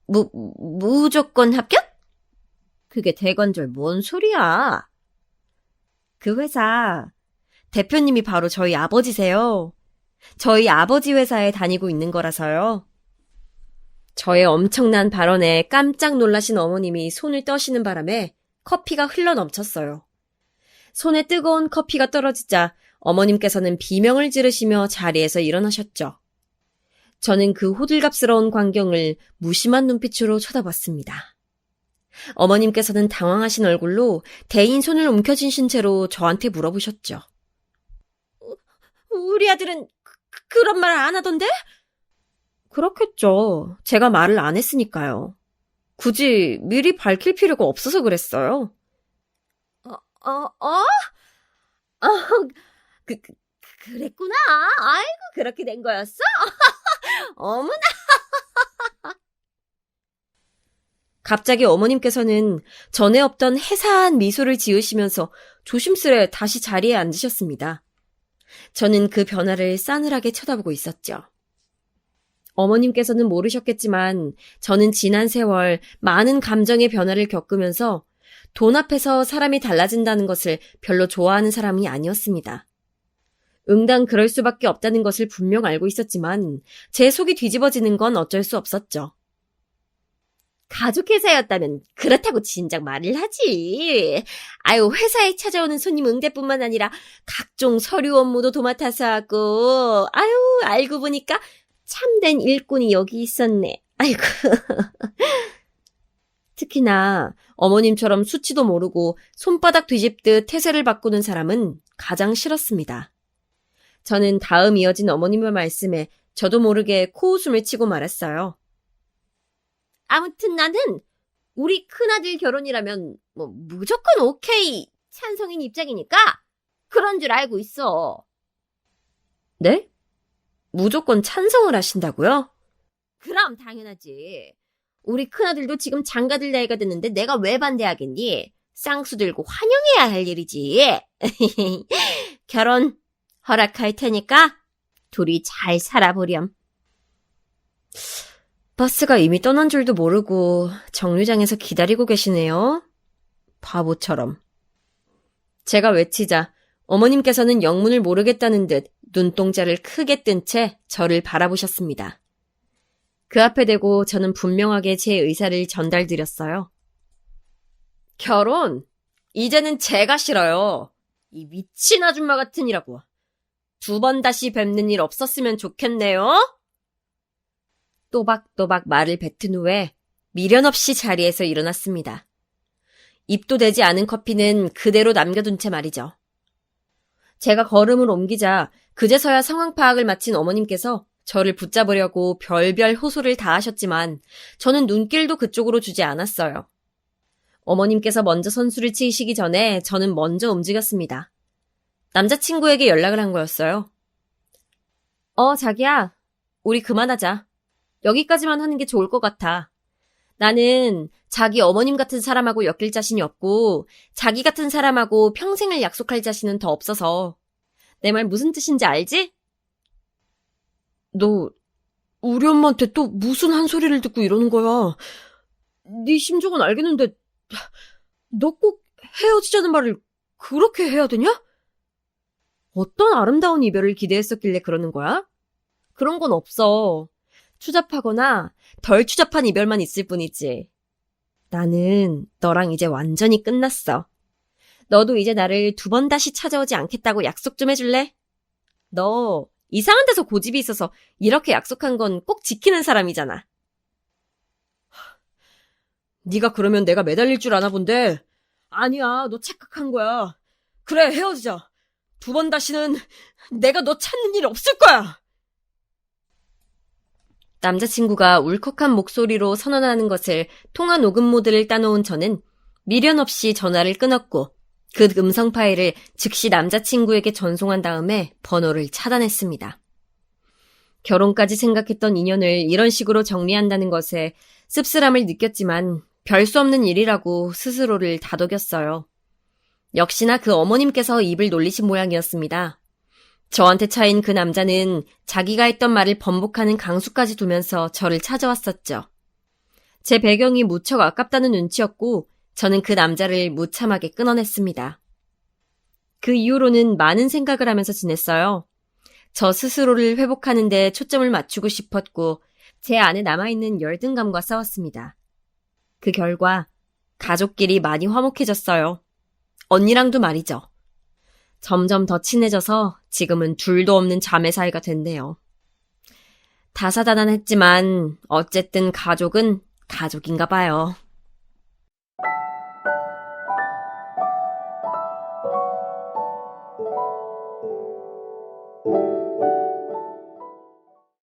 무조건 합격? 그게 대건절 뭔 소리야? 그 회사 대표님이 바로 저희 아버지세요. 저희 아버지 회사에 다니고 있는 거라서요. 저의 엄청난 발언에 깜짝 놀라신 어머님이 손을 떠시는 바람에 커피가 흘러넘쳤어요. 손에 뜨거운 커피가 떨어지자 어머님께서는 비명을 지르시며 자리에서 일어나셨죠. 저는 그 호들갑스러운 광경을 무심한 눈빛으로 쳐다봤습니다. 어머님께서는 당황하신 얼굴로 대인 손을 움켜쥐신 채로 저한테 물어보셨죠. 우리 아들은 그런 말 안 하던데? 그렇겠죠. 제가 말을 안 했으니까요. 굳이 미리 밝힐 필요가 없어서 그랬어요. 그랬구나. 아이고, 그렇게 된 거였어? 어머나. 갑자기 어머님께서는 전에 없던 해사한 미소를 지으시면서 조심스레 다시 자리에 앉으셨습니다. 저는 그 변화를 싸늘하게 쳐다보고 있었죠. 어머님께서는 모르셨겠지만 저는 지난 세월 많은 감정의 변화를 겪으면서 돈 앞에서 사람이 달라진다는 것을 별로 좋아하는 사람이 아니었습니다. 응당 그럴 수밖에 없다는 것을 분명 알고 있었지만 제 속이 뒤집어지는 건 어쩔 수 없었죠. 가족 회사였다면 그렇다고 진작 말을 하지. 아유, 회사에 찾아오는 손님 응대뿐만 아니라 각종 서류 업무도 도맡아서 하고, 아유, 알고 보니까 참된 일꾼이 여기 있었네. 아이고. 특히나 어머님처럼 수치도 모르고 손바닥 뒤집듯 태세를 바꾸는 사람은 가장 싫었습니다. 저는 다음 이어진 어머님의 말씀에 저도 모르게 코웃음을 치고 말했어요. 아무튼 나는 우리 큰아들 결혼이라면 뭐 무조건 오케이 찬성인 입장이니까 그런 줄 알고 있어. 네? 무조건 찬성을 하신다고요? 그럼 당연하지. 우리 큰아들도 지금 장가들 나이가 됐는데 내가 왜 반대하겠니? 쌍수 들고 환영해야 할 일이지. 결혼 허락할 테니까 둘이 잘 살아보렴. 버스가 이미 떠난 줄도 모르고 정류장에서 기다리고 계시네요. 바보처럼. 제가 외치자 어머님께서는 영문을 모르겠다는 듯 눈동자를 크게 뜬 채 저를 바라보셨습니다. 그 앞에 대고 저는 분명하게 제 의사를 전달드렸어요. 결혼? 이제는 제가 싫어요. 이 미친 아줌마 같으니라고. 2번 다시 뵙는 일 없었으면 좋겠네요. 또박또박 말을 뱉은 후에 미련 없이 자리에서 일어났습니다. 입도 대지 않은 커피는 그대로 남겨둔 채 말이죠. 제가 걸음을 옮기자 그제서야 상황 파악을 마친 어머님께서 저를 붙잡으려고 별별 호소를 다 하셨지만 저는 눈길도 그쪽으로 주지 않았어요. 어머님께서 먼저 선수를 치시기 전에 저는 먼저 움직였습니다. 남자친구에게 연락을 한 거였어요. 자기야, 우리 그만하자. 여기까지만 하는 게 좋을 것 같아. 나는 자기 어머님 같은 사람하고 엮일 자신이 없고 자기 같은 사람하고 평생을 약속할 자신은 더 없어서. 내 말 무슨 뜻인지 알지? 너 우리 엄마한테 또 무슨 한 소리를 듣고 이러는 거야. 네 심정은 알겠는데 너 꼭 헤어지자는 말을 그렇게 해야 되냐? 어떤 아름다운 이별을 기대했었길래 그러는 거야? 그런 건 없어. 추잡하거나 덜 추잡한 이별만 있을 뿐이지. 나는 너랑 이제 완전히 끝났어. 너도 이제 나를 2번 다시 찾아오지 않겠다고 약속 좀 해줄래? 너 이상한 데서 고집이 있어서 이렇게 약속한 건 꼭 지키는 사람이잖아. 네가 그러면 내가 매달릴 줄 아나 본데. 아니야, 너 착각한 거야. 그래, 헤어지자. 2번 다시는 내가 너 찾는 일 없을 거야. 남자친구가 울컥한 목소리로 선언하는 것을 통화 녹음 모드를 따놓은 저는 미련 없이 전화를 끊었고 그 음성 파일을 즉시 남자친구에게 전송한 다음에 번호를 차단했습니다. 결혼까지 생각했던 인연을 이런 식으로 정리한다는 것에 씁쓸함을 느꼈지만 별 수 없는 일이라고 스스로를 다독였어요. 역시나 그 어머님께서 입을 놀리신 모양이었습니다. 저한테 차인 그 남자는 자기가 했던 말을 번복하는 강수까지 두면서 저를 찾아왔었죠. 제 배경이 무척 아깝다는 눈치였고 저는 그 남자를 무참하게 끊어냈습니다. 그 이후로는 많은 생각을 하면서 지냈어요. 저 스스로를 회복하는 데 초점을 맞추고 싶었고 제 안에 남아있는 열등감과 싸웠습니다. 그 결과 가족끼리 많이 화목해졌어요. 언니랑도 말이죠. 점점 더 친해져서 지금은 둘도 없는 자매 사이가 됐네요. 다사다난했지만 어쨌든 가족은 가족인가 봐요.